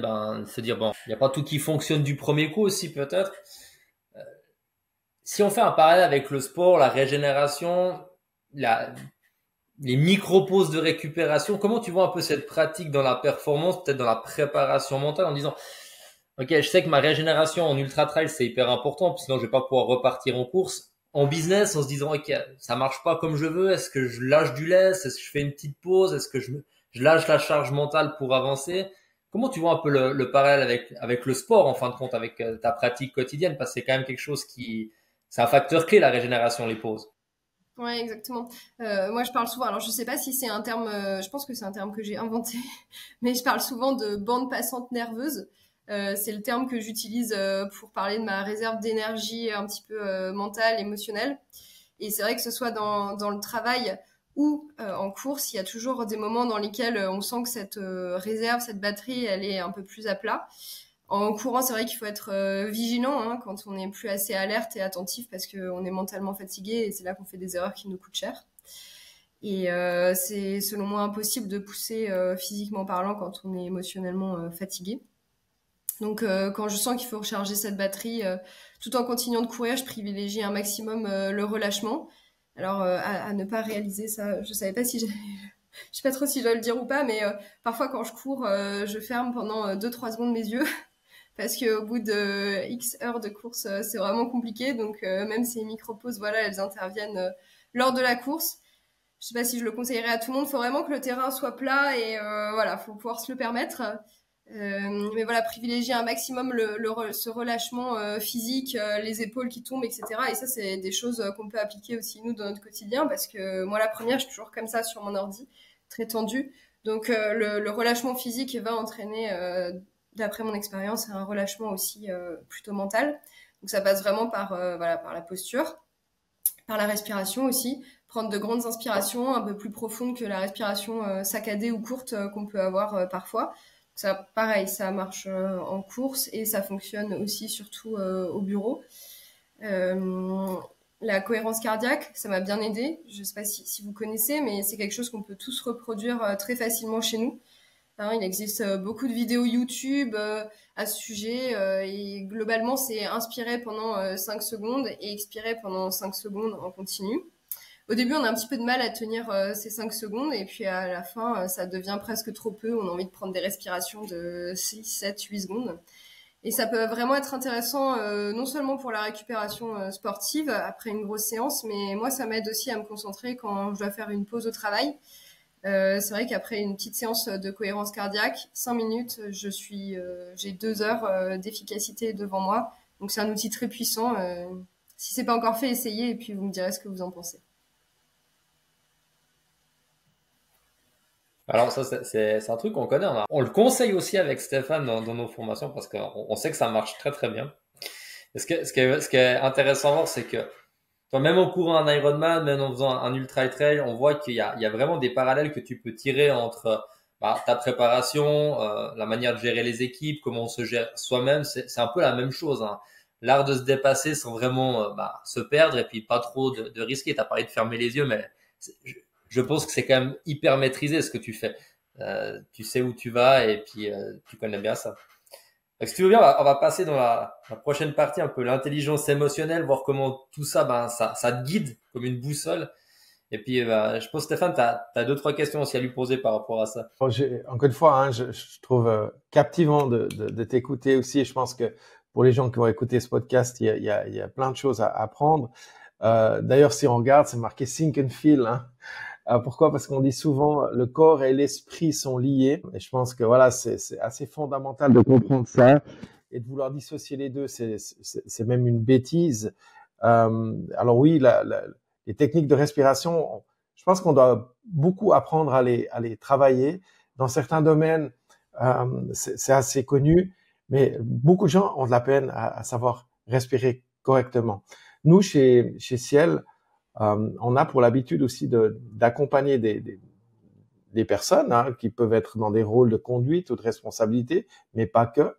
se dire bon, il n'y a pas tout qui fonctionne du premier coup aussi peut-être. Si on fait un parallèle avec le sport, la régénération, les micro-pauses de récupération, comment tu vois un peu cette pratique dans la performance, peut-être dans la préparation mentale en disant, ok, je sais que ma régénération en ultra trail c'est hyper important, sinon je vais pas pouvoir repartir en course. En business, en se disant, ok, ça marche pas comme je veux, est-ce que je lâche du lest, est-ce que je fais une petite pause, est-ce que je lâche la charge mentale pour avancer? Comment tu vois un peu le parallèle avec le sport, en fin de compte, avec ta pratique quotidienne, parce que c'est quand même quelque chose c'est un facteur clé, la régénération, les pauses.
Ouais, exactement. Moi, je parle souvent. Alors, je sais pas si c'est un terme. Je pense que c'est un terme que j'ai inventé, mais je parle souvent de bande passante nerveuse. C'est le terme que j'utilise pour parler de ma réserve d'énergie un petit peu mentale, émotionnelle. Et c'est vrai que ce soit dans le travail ou en course, il y a toujours des moments dans lesquels on sent que cette réserve, cette batterie, elle est un peu plus à plat. En courant, c'est vrai qu'il faut être vigilant hein, quand on n'est plus assez alerte et attentif parce qu'on est mentalement fatigué et c'est là qu'on fait des erreurs qui nous coûtent cher. Et c'est selon moi impossible de pousser physiquement parlant quand on est émotionnellement fatigué. Donc quand je sens qu'il faut recharger cette batterie, tout en continuant de courir, je privilégie un maximum le relâchement. Alors à ne pas réaliser ça, je savais pas si je sais pas trop si je dois le dire ou pas, mais parfois quand je cours, je ferme pendant 2-3 secondes mes yeux parce qu'au bout de X heures de course, c'est vraiment compliqué. Donc même ces micro-pauses, voilà, elles interviennent lors de la course. Je sais pas si je le conseillerais à tout le monde. Il faut vraiment que le terrain soit plat et voilà, faut pouvoir se le permettre. Mais voilà, privilégier un maximum ce relâchement physique, les épaules qui tombent, etc. Et ça, c'est des choses qu'on peut appliquer aussi nous dans notre quotidien parce que moi, la première, je suis toujours comme ça sur mon ordi, très tendue. Donc le relâchement physique va entraîner, d'après mon expérience, un relâchement aussi plutôt mental. Donc ça passe vraiment par voilà, par la posture, par la respiration aussi, prendre de grandes inspirations un peu plus profondes que la respiration saccadée ou courte qu'on peut avoir parfois. Ça, pareil, ça marche en course et ça fonctionne aussi surtout au bureau. La cohérence cardiaque, ça m'a bien aidé. Je ne sais pas si vous connaissez, mais c'est quelque chose qu'on peut tous reproduire très facilement chez nous. Hein, il existe beaucoup de vidéos YouTube à ce sujet et globalement, c'est inspirer pendant 5 secondes et expirer pendant 5 secondes en continu. Au début, on a un petit peu de mal à tenir ces 5 secondes et puis à la fin, ça devient presque trop peu. On a envie de prendre des respirations de 6, 7, 8 secondes. Et ça peut vraiment être intéressant non seulement pour la récupération sportive après une grosse séance, mais moi, ça m'aide aussi à me concentrer quand je dois faire une pause au travail. C'est vrai qu'après une petite séance de cohérence cardiaque, 5 minutes, j'ai 2 heures d'efficacité devant moi. Donc c'est un outil très puissant. Si c'est pas encore fait, essayez et puis vous me direz ce que vous en pensez.
Alors ça, c'est un truc qu'on connaît. On le conseille aussi avec Stéphane dans nos formations parce qu'on sait que ça marche très très bien. Et ce qui est intéressant à voir, c'est que toi, même en courant un Ironman, même en faisant un ultra trail, on voit qu'il y a vraiment des parallèles que tu peux tirer entre ta préparation, la manière de gérer les équipes, comment on se gère soi-même. C'est un peu la même chose. Hein. L'art de se dépasser sans vraiment se perdre et puis pas trop de risquer. T'as parlé de fermer les yeux, mais je pense que c'est quand même hyper maîtrisé ce que tu fais. Tu sais où tu vas et puis tu connais bien ça. Donc, si tu veux bien, on va passer dans la prochaine partie, un peu l'intelligence émotionnelle, voir comment tout ça, ça te guide comme une boussole. Et puis, je pense, Stéphane, t'as 2-3 questions aussi à lui poser par rapport à ça.
Bon, encore une fois, hein, je trouve captivant de t'écouter aussi. Et je pense que pour les gens qui vont écouter ce podcast, il y a plein de choses à apprendre. D'ailleurs, si on regarde, c'est marqué Think and Feel. Hein. Pourquoi? Parce qu'on dit souvent le corps et l'esprit sont liés. Et je pense que voilà, c'est assez fondamental de comprendre ça et de vouloir dissocier les deux. C'est même une bêtise. Alors oui, les techniques de respiration, je pense qu'on doit beaucoup apprendre à les travailler. Dans certains domaines, c'est assez connu, mais beaucoup de gens ont de la peine à savoir respirer correctement. Nous, chez Ciel, on a pour l'habitude aussi d'accompagner des personnes qui peuvent être dans des rôles de conduite ou de responsabilité, mais pas que,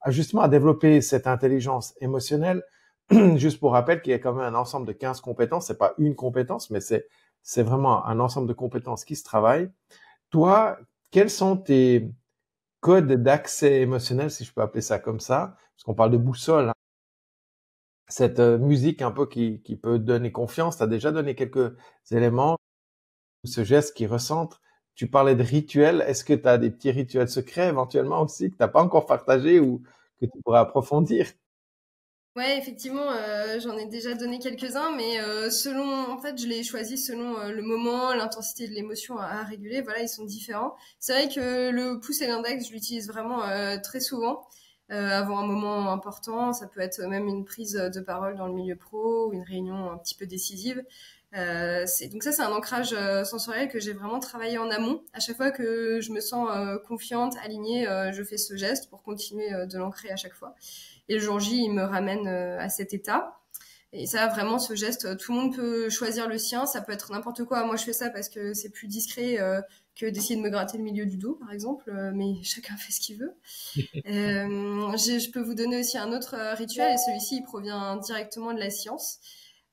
justement à développer cette intelligence émotionnelle. Juste pour rappel qu'il y a quand même un ensemble de 15 compétences, c'est pas une compétence, mais c'est vraiment un ensemble de compétences qui se travaillent. Toi, quels sont tes codes d'accès émotionnel, si je peux appeler ça comme ça, parce qu'on parle de boussole, hein. Cette musique un peu qui peut donner confiance, tu as déjà donné quelques éléments, ce geste qui recentre. Tu parlais de rituels, est-ce que tu as des petits rituels secrets éventuellement aussi que tu n'as pas encore partagé ou que tu pourrais approfondir?
Ouais, effectivement, j'en ai déjà donné quelques-uns, mais en fait, je les choisis selon le moment, l'intensité de l'émotion à réguler. Voilà, ils sont différents. C'est vrai que le pouce et l'index, je l'utilise vraiment très souvent avant un moment important. Ça peut être même une prise de parole dans le milieu pro ou une réunion un petit peu décisive. Donc ça, c'est un ancrage sensoriel que j'ai vraiment travaillé en amont. À chaque fois que je me sens confiante, alignée, je fais ce geste pour continuer de l'ancrer à chaque fois. Et le jour J, il me ramène à cet état. Et ça, vraiment, ce geste, tout le monde peut choisir le sien. Ça peut être n'importe quoi. Moi, je fais ça parce que c'est plus discret que d'essayer de me gratter le milieu du dos, par exemple. Mais chacun fait ce qu'il veut. Je peux vous donner aussi un autre rituel. Et celui-ci, il provient directement de la science.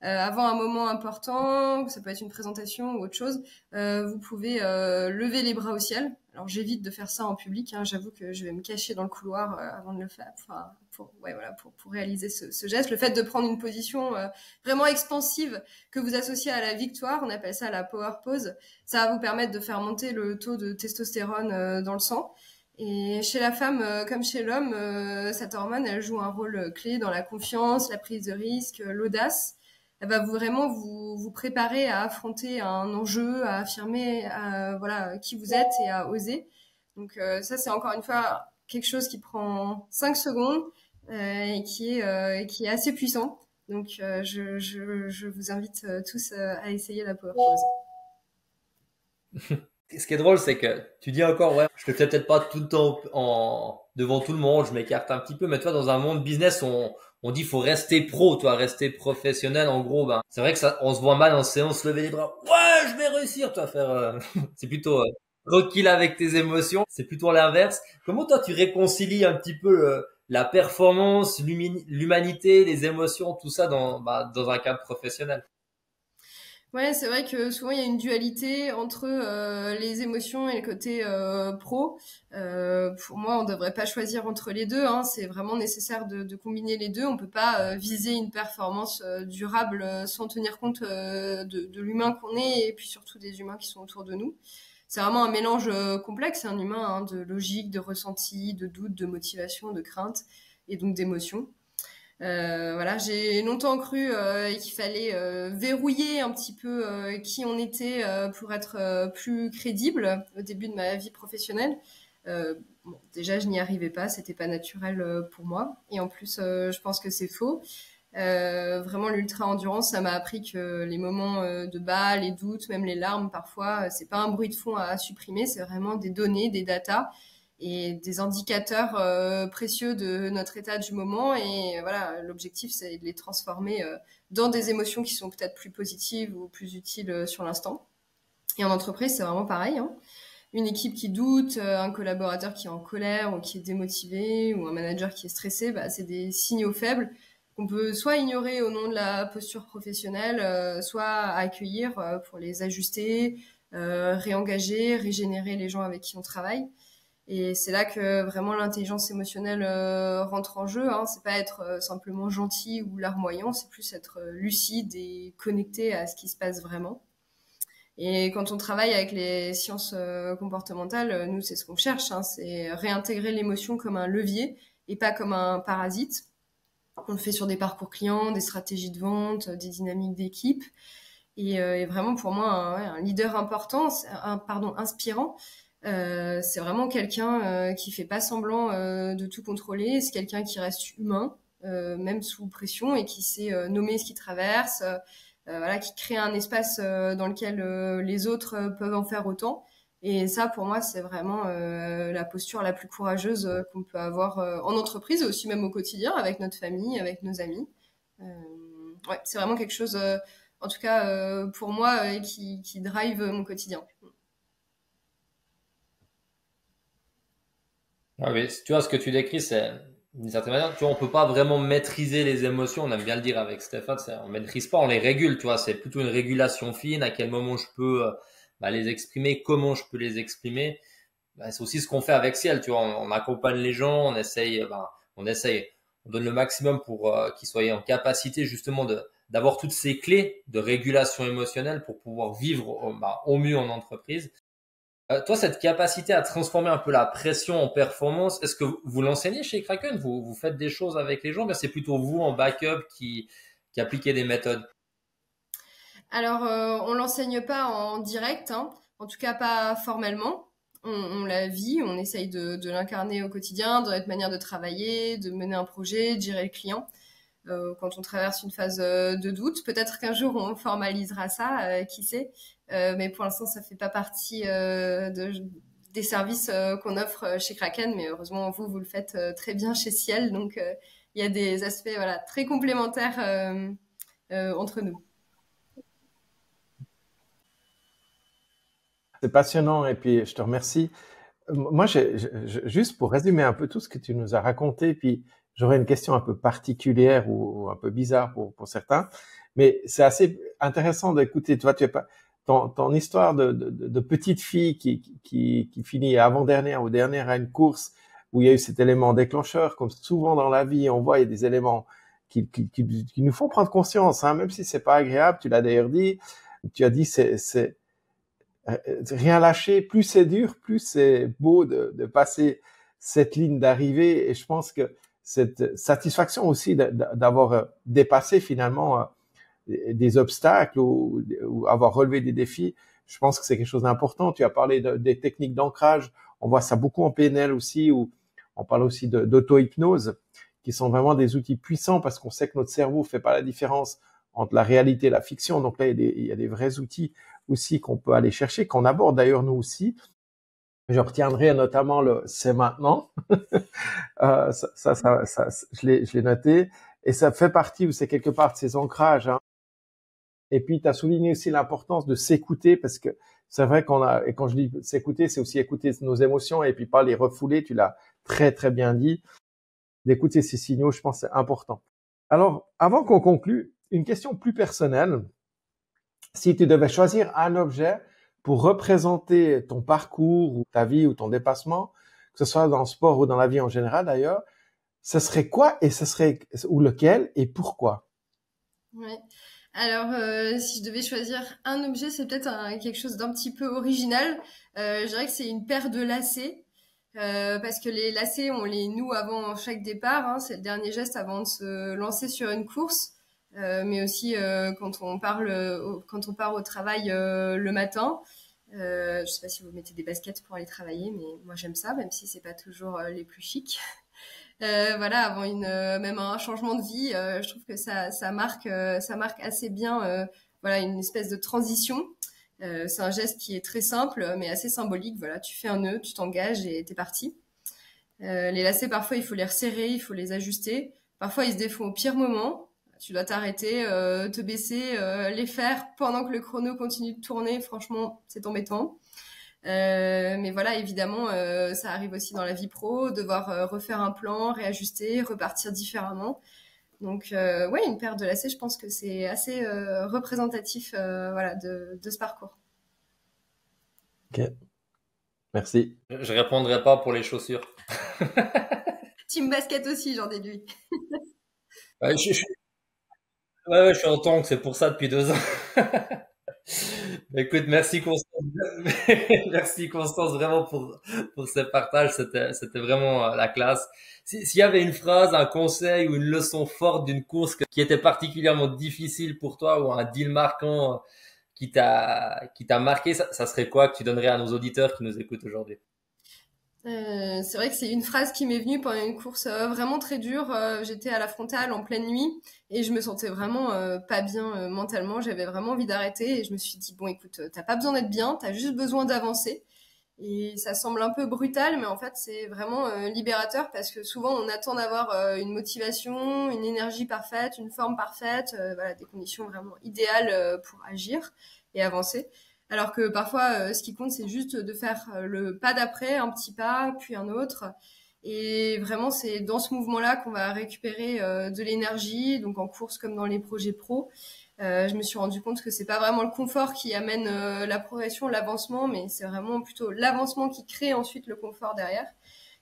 Avant un moment important, ça peut être une présentation ou autre chose, vous pouvez lever les bras au ciel. Alors j'évite de faire ça en public, hein, j'avoue que je vais me cacher dans le couloir avant de le faire, enfin, pour réaliser ce geste. Le fait de prendre une position vraiment expansive que vous associez à la victoire, on appelle ça la power pose, ça va vous permettre de faire monter le taux de testostérone dans le sang. Et chez la femme, comme chez l'homme, cette hormone, elle joue un rôle clé dans la confiance, la prise de risque, l'audace. Elle va vraiment vous préparer à affronter un enjeu, à affirmer voilà qui vous êtes et à oser. Donc ça, c'est encore une fois quelque chose qui prend 5 secondes et qui est assez puissant. Donc je vous invite tous à essayer la Power Pose.
Ce qui est drôle, c'est que tu dis encore, ouais, je le fais peut-être pas tout le temps devant tout le monde, je m'écarte un petit peu, mais toi, dans un monde business, on dit faut rester pro, toi, rester professionnel. En gros, ben, c'est vrai que ça, on se voit mal en séance, lever les bras. Ouais, je vais réussir, toi, faire, c'est plutôt, tranquille avec tes émotions. C'est plutôt l'inverse. Comment toi, tu réconcilies un petit peu la performance, l'humanité, les émotions, tout ça dans un cadre professionnel?
Ouais, c'est vrai que souvent il y a une dualité entre les émotions et le côté pro. Pour moi, on devrait pas choisir entre les deux, hein. C'est vraiment nécessaire de combiner les deux. On peut pas viser une performance durable sans tenir compte de l'humain qu'on est et puis surtout des humains qui sont autour de nous. C'est vraiment un mélange complexe, un humain, hein, de logique, de ressenti, de doute, de motivation, de crainte et donc d'émotion. Voilà, j'ai longtemps cru qu'il fallait verrouiller un petit peu qui on était pour être plus crédible au début de ma vie professionnelle. Bon, déjà, je n'y arrivais pas, c'était pas naturel pour moi. Et en plus, je pense que c'est faux. Vraiment, l'ultra-endurance, ça m'a appris que les moments de bas, les doutes, même les larmes, parfois, c'est pas un bruit de fond à supprimer, c'est vraiment des données, des datas et des indicateurs précieux de notre état du moment. Et voilà, l'objectif, c'est de les transformer dans des émotions qui sont peut-être plus positives ou plus utiles sur l'instant. Et en entreprise, c'est vraiment pareil, hein. Une équipe qui doute, un collaborateur qui est en colère ou qui est démotivé, ou un manager qui est stressé, bah, c'est des signaux faibles qu'on peut soit ignorer au nom de la posture professionnelle, soit accueillir pour les ajuster, réengager, régénérer les gens avec qui on travaille. Et c'est là que vraiment l'intelligence émotionnelle rentre en jeu, hein. C'est pas être simplement gentil ou larmoyant, c'est plus être lucide et connecté à ce qui se passe vraiment. Et quand on travaille avec les sciences comportementales, nous, c'est ce qu'on cherche, hein, c'est réintégrer l'émotion comme un levier et pas comme un parasite. On le fait sur des parcours clients, des stratégies de vente, des dynamiques d'équipe. Et vraiment, pour moi, un leader important, inspirant, c'est vraiment quelqu'un qui fait pas semblant de tout contrôler. C'est quelqu'un qui reste humain, même sous pression, et qui sait nommer ce qui traverse, voilà, qui crée un espace dans lequel les autres peuvent en faire autant. Et ça, pour moi, c'est vraiment la posture la plus courageuse qu'on peut avoir en entreprise, et aussi même au quotidien, avec notre famille, avec nos amis. Ouais, c'est vraiment quelque chose, en tout cas pour moi, qui drive mon quotidien.
Ah oui, tu vois, ce que tu décris, c'est d'une certaine manière, tu vois, on peut pas vraiment maîtriser les émotions, on aime bien le dire avec Stéphane, on maîtrise pas, on les régule, tu vois, c'est plutôt une régulation fine, à quel moment je peux les exprimer, comment je peux les exprimer. C'est aussi ce qu'on fait avec Ciel, tu vois, on accompagne les gens, on donne le maximum pour qu'ils soient en capacité justement d'avoir toutes ces clés de régulation émotionnelle pour pouvoir vivre au mieux en entreprise. Toi, cette capacité à transformer un peu la pression en performance, est-ce que vous l'enseignez chez Kraken? Vous faites des choses avec les gens, mais c'est plutôt vous en backup qui appliquez des méthodes?
Alors, on l'enseigne pas en direct, hein, en tout cas pas formellement. On la vit, on essaye de l'incarner au quotidien, dans notre manière de travailler, de mener un projet, de gérer le client. Quand on traverse une phase de doute, peut-être qu'un jour on formalisera ça, qui sait. Mais pour l'instant, ça fait pas partie des services qu'on offre chez Kraken. Mais heureusement, vous le faites très bien chez Ciel. Donc, il y a des aspects voilà très complémentaires entre nous.
C'est passionnant et puis je te remercie. Moi, juste pour résumer un peu tout ce que tu nous as raconté, puis j'aurais une question un peu particulière ou un peu bizarre pour certains, mais c'est assez intéressant d'écouter. Toi, tu es pas ton histoire de petite fille qui finit avant-dernière ou dernière à une course où il y a eu cet élément déclencheur, comme souvent dans la vie, on voit il y a des éléments qui nous font prendre conscience, hein, même si c'est pas agréable. Tu l'as d'ailleurs dit. Tu as dit c'est rien lâcher, plus c'est dur, plus c'est beau de passer cette ligne d'arrivée. Et je pense que cette satisfaction aussi d'avoir dépassé finalement des obstacles ou avoir relevé des défis, je pense que c'est quelque chose d'important. Tu as parlé des techniques d'ancrage, on voit ça beaucoup en PNL aussi, où on parle aussi d'auto-hypnose, qui sont vraiment des outils puissants parce qu'on sait que notre cerveau fait pas la différence entre la réalité et la fiction. Donc là, il y a des vrais outils aussi qu'on peut aller chercher, qu'on aborde d'ailleurs nous aussi. Je retiendrai notamment le c'est maintenant. Je l'ai noté. Et ça fait partie, ou c'est quelque part de ces ancrages. Hein. Et puis, tu as souligné aussi l'importance de s'écouter, parce que c'est vrai et quand je dis s'écouter, c'est aussi écouter nos émotions et puis pas les refouler. Tu l'as très, très bien dit. D'écouter ces signaux, je pense que c'est important. Alors, avant qu'on conclue, une question plus personnelle. Si tu devais choisir un objet pour représenter ton parcours ou ta vie ou ton dépassement, que ce soit dans le sport ou dans la vie en général d'ailleurs, ce serait quoi et ce serait ou lequel et pourquoi?
Ouais. Alors, si je devais choisir un objet, c'est peut-être quelque chose d'un petit peu original. Je dirais que c'est une paire de lacets. Parce que les lacets, on les noue avant chaque départ. Hein, c'est le dernier geste avant de se lancer sur une course. Mais aussi quand on part au travail le matin. Je sais pas si vous mettez des baskets pour aller travailler, mais moi j'aime ça, même si c'est pas toujours les plus chics. Voilà, avant même un changement de vie, je trouve que ça marque assez bien, voilà, une espèce de transition. C'est un geste qui est très simple, mais assez symbolique. Voilà, tu fais un nœud, tu t'engages et t'es parti. Les lacets, parfois, il faut les resserrer, il faut les ajuster. Parfois, ils se défont au pire moment. Tu dois t'arrêter, te baisser, les faire pendant que le chrono continue de tourner. Franchement, c'est embêtant. Mais voilà, évidemment, ça arrive aussi dans la vie pro, devoir refaire un plan, réajuster, repartir différemment. Donc, ouais, une paire de lacets, je pense que c'est assez représentatif, voilà, de ce parcours.
Ok, merci.
Je répondrai pas pour les chaussures.
Team basket aussi, j'en déduis.
Ouais, je suis en tongue, c'est pour ça depuis 2 ans. Écoute, merci Constance. Merci Constance vraiment pour ce partage. C'était vraiment la classe. S'il y avait une phrase, un conseil ou une leçon forte d'une course qui était particulièrement difficile pour toi ou un deal marquant qui t'a marqué, ça serait quoi que tu donnerais à nos auditeurs qui nous écoutent aujourd'hui?
C'est vrai que c'est une phrase qui m'est venue pendant une course vraiment très dure. J'étais à la frontale en pleine nuit et je me sentais vraiment pas bien mentalement. J'avais vraiment envie d'arrêter et je me suis dit, bon écoute, t'as pas besoin d'être bien, t'as juste besoin d'avancer. Et ça semble un peu brutal, mais en fait c'est vraiment libérateur parce que souvent on attend d'avoir une motivation, une énergie parfaite, une forme parfaite, voilà, des conditions vraiment idéales pour agir et avancer. Alors que parfois ce qui compte c'est juste de faire le pas d'après, un petit pas, puis un autre. Et vraiment c'est dans ce mouvement-là qu'on va récupérer de l'énergie, donc en course comme dans les projets pro. Je me suis rendu compte que c'est pas vraiment le confort qui amène la progression, l'avancement, mais c'est vraiment plutôt l'avancement qui crée ensuite le confort derrière.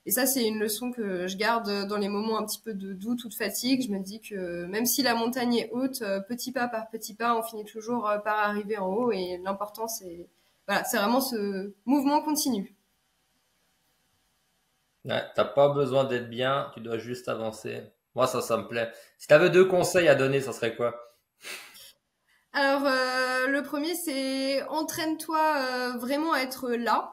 Et ça, c'est une leçon que je garde dans les moments un petit peu de doute ou de fatigue. Je me dis que même si la montagne est haute, petit pas par petit pas, on finit toujours par arriver en haut. Et l'important, c'est voilà, c'est vraiment ce mouvement continu.
Ouais, t'as pas besoin d'être bien, tu dois juste avancer. Moi, ça me plaît. Si t'avais 2 conseils à donner, ça serait quoi?
Alors, le premier, c'est entraîne-toi vraiment à être là.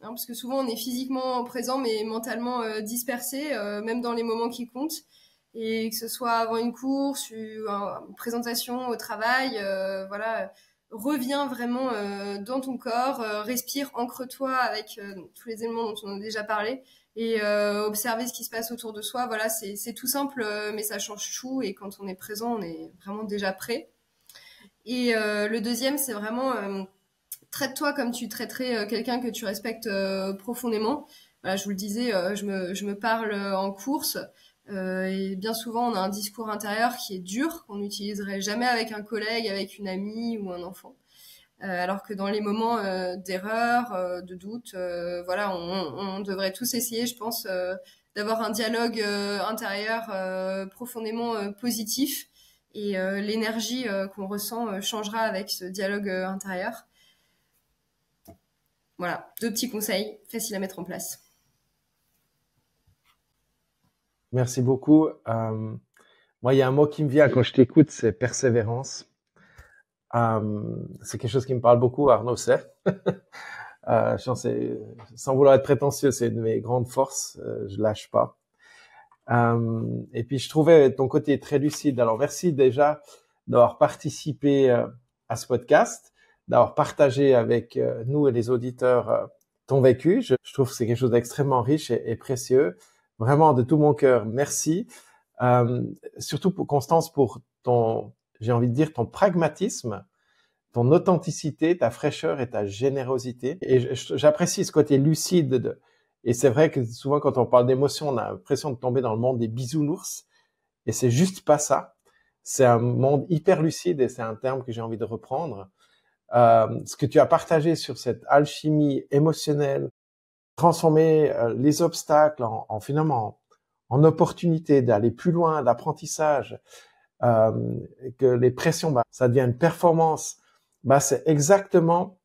Hein, parce que souvent, on est physiquement présent, mais mentalement dispersé, même dans les moments qui comptent. Et que ce soit avant une course, une présentation au travail, voilà, reviens vraiment dans ton corps, respire, ancre-toi avec tous les éléments dont on a déjà parlé et observer ce qui se passe autour de soi. Voilà, c'est tout simple, mais ça change tout. Et quand on est présent, on est vraiment déjà prêt. Et le deuxième, c'est vraiment traite-toi comme tu traiterais quelqu'un que tu respectes profondément. Voilà, je vous le disais, je me parle en course et bien souvent on a un discours intérieur qui est dur, qu'on n'utiliserait jamais avec un collègue, avec une amie ou un enfant. Alors que dans les moments d'erreur, de doute, voilà, on devrait tous essayer, je pense, d'avoir un dialogue intérieur profondément positif. Et l'énergie qu'on ressent changera avec ce dialogue intérieur. Voilà, 2 petits conseils faciles à mettre en place.
Merci beaucoup. Moi, il y a un mot qui me vient quand je t'écoute, c'est persévérance. C'est quelque chose qui me parle beaucoup, Arnaud sait. Sans vouloir être prétentieux, c'est une de mes grandes forces. Je lâche pas. Et puis, je trouvais ton côté très lucide. Alors, merci déjà d'avoir participé à ce podcast, d'avoir partagé avec nous et les auditeurs ton vécu. Je trouve que c'est quelque chose d'extrêmement riche et précieux. Vraiment, de tout mon cœur, merci. Surtout pour Constance, pour j'ai envie de dire, ton pragmatisme, ton authenticité, ta fraîcheur et ta générosité. Et j'apprécie ce côté lucide. Et c'est vrai que souvent, quand on parle d'émotion, on a l'impression de tomber dans le monde des bisounours. Et c'est juste pas ça. C'est un monde hyper lucide et c'est un terme que j'ai envie de reprendre. Ce que tu as partagé sur cette alchimie émotionnelle, transformer les obstacles finalement en opportunité d'aller plus loin, d'apprentissage, que les pressions, ça devient une performance. C'est exactement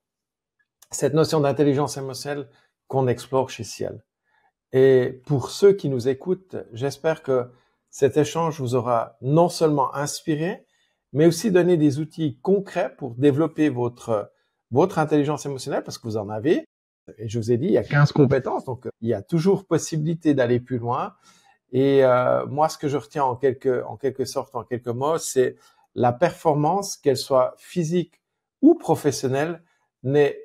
cette notion d'intelligence émotionnelle qu'on explore chez Ciel. Et pour ceux qui nous écoutent, j'espère que cet échange vous aura non seulement inspiré, mais aussi donné des outils concrets pour développer votre intelligence émotionnelle, parce que vous en avez. Et je vous ai dit, il y a 15 compétences, donc il y a toujours possibilité d'aller plus loin. Et moi, ce que je retiens en quelque sorte, en quelques mots, c'est la performance, qu'elle soit physique ou professionnelle, n'est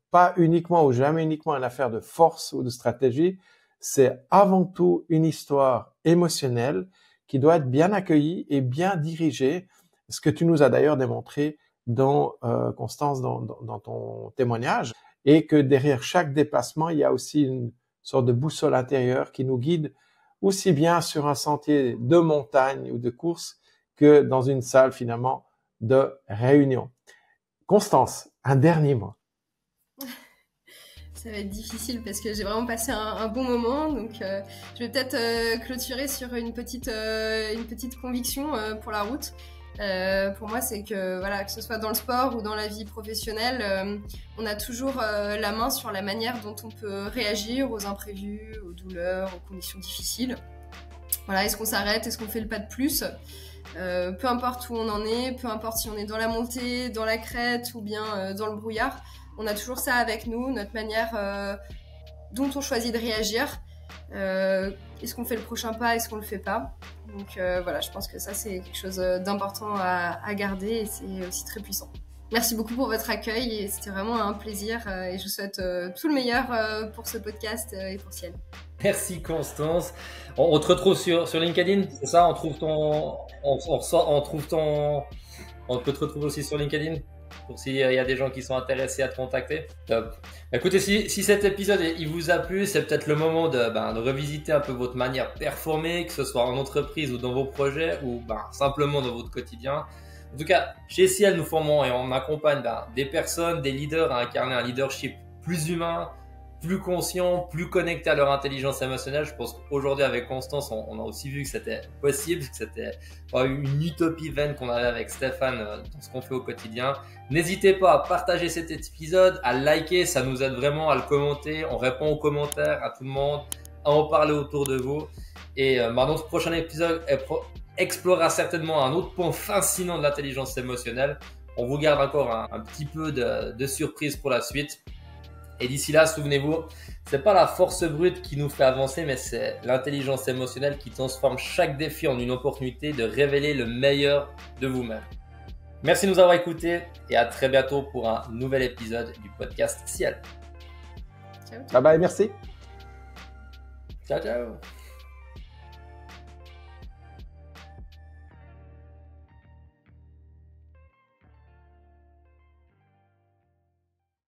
pas uniquement ou jamais uniquement une affaire de force ou de stratégie. C'est avant tout une histoire émotionnelle qui doit être bien accueillie et bien dirigée, ce que tu nous as d'ailleurs démontré Constance, dans ton témoignage, et que derrière chaque déplacement, il y a aussi une sorte de boussole intérieure qui nous guide aussi bien sur un sentier de montagne ou de course que dans une salle finalement de réunion. Constance, un dernier mot.
Ça va être difficile parce que j'ai vraiment passé un bon moment, donc je vais peut-être clôturer sur une petite conviction pour la route. Pour moi, c'est que voilà, que ce soit dans le sport ou dans la vie professionnelle, on a toujours la main sur la manière dont on peut réagir aux imprévus, aux douleurs, aux conditions difficiles. Voilà, est-ce qu'on s'arrête, est-ce qu'on fait le pas de plus ? Peu importe où on en est, peu importe si on est dans la montée, dans la crête ou bien dans le brouillard, on a toujours ça avec nous, notre manière dont on choisit de réagir. Est-ce qu'on fait le prochain pas, est-ce qu'on le fait pas? Donc voilà, je pense que ça c'est quelque chose d'important à garder et c'est aussi très puissant. Merci beaucoup pour votre accueil et c'était vraiment un plaisir et je vous souhaite tout le meilleur pour ce podcast et pour Ciel.
Merci Constance. On te retrouve sur LinkedIn, c'est ça? On peut te retrouver aussi sur LinkedIn pour s'il y a des gens qui sont intéressés à te contacter. Top. Écoutez, si cet épisode il vous a plu, c'est peut-être le moment de revisiter un peu votre manière de performer, que ce soit en entreprise ou dans vos projets ou simplement dans votre quotidien. En tout cas, chez Ciel, nous formons et on accompagne des personnes, des leaders à incarner un leadership plus humain, plus conscient, plus connecté à leur intelligence émotionnelle. Je pense qu'aujourd'hui, avec Constance, on a aussi vu que c'était possible, que c'était pas une utopie vaine qu'on avait avec Stéphane dans ce qu'on fait au quotidien. N'hésitez pas à partager cet épisode, à liker, ça nous aide vraiment à le commenter. On répond aux commentaires à tout le monde, à en parler autour de vous. Et dans ce prochain épisode, explorera certainement un autre point fascinant de l'intelligence émotionnelle. On vous garde encore un petit peu de surprise pour la suite. Et d'ici là, souvenez-vous, c'est pas la force brute qui nous fait avancer, mais c'est l'intelligence émotionnelle qui transforme chaque défi en une opportunité de révéler le meilleur de vous-même. Merci de nous avoir écoutés et à très bientôt pour un nouvel épisode du podcast Ciel.
Ciao.
Bye bye, merci.
Ciao, ciao.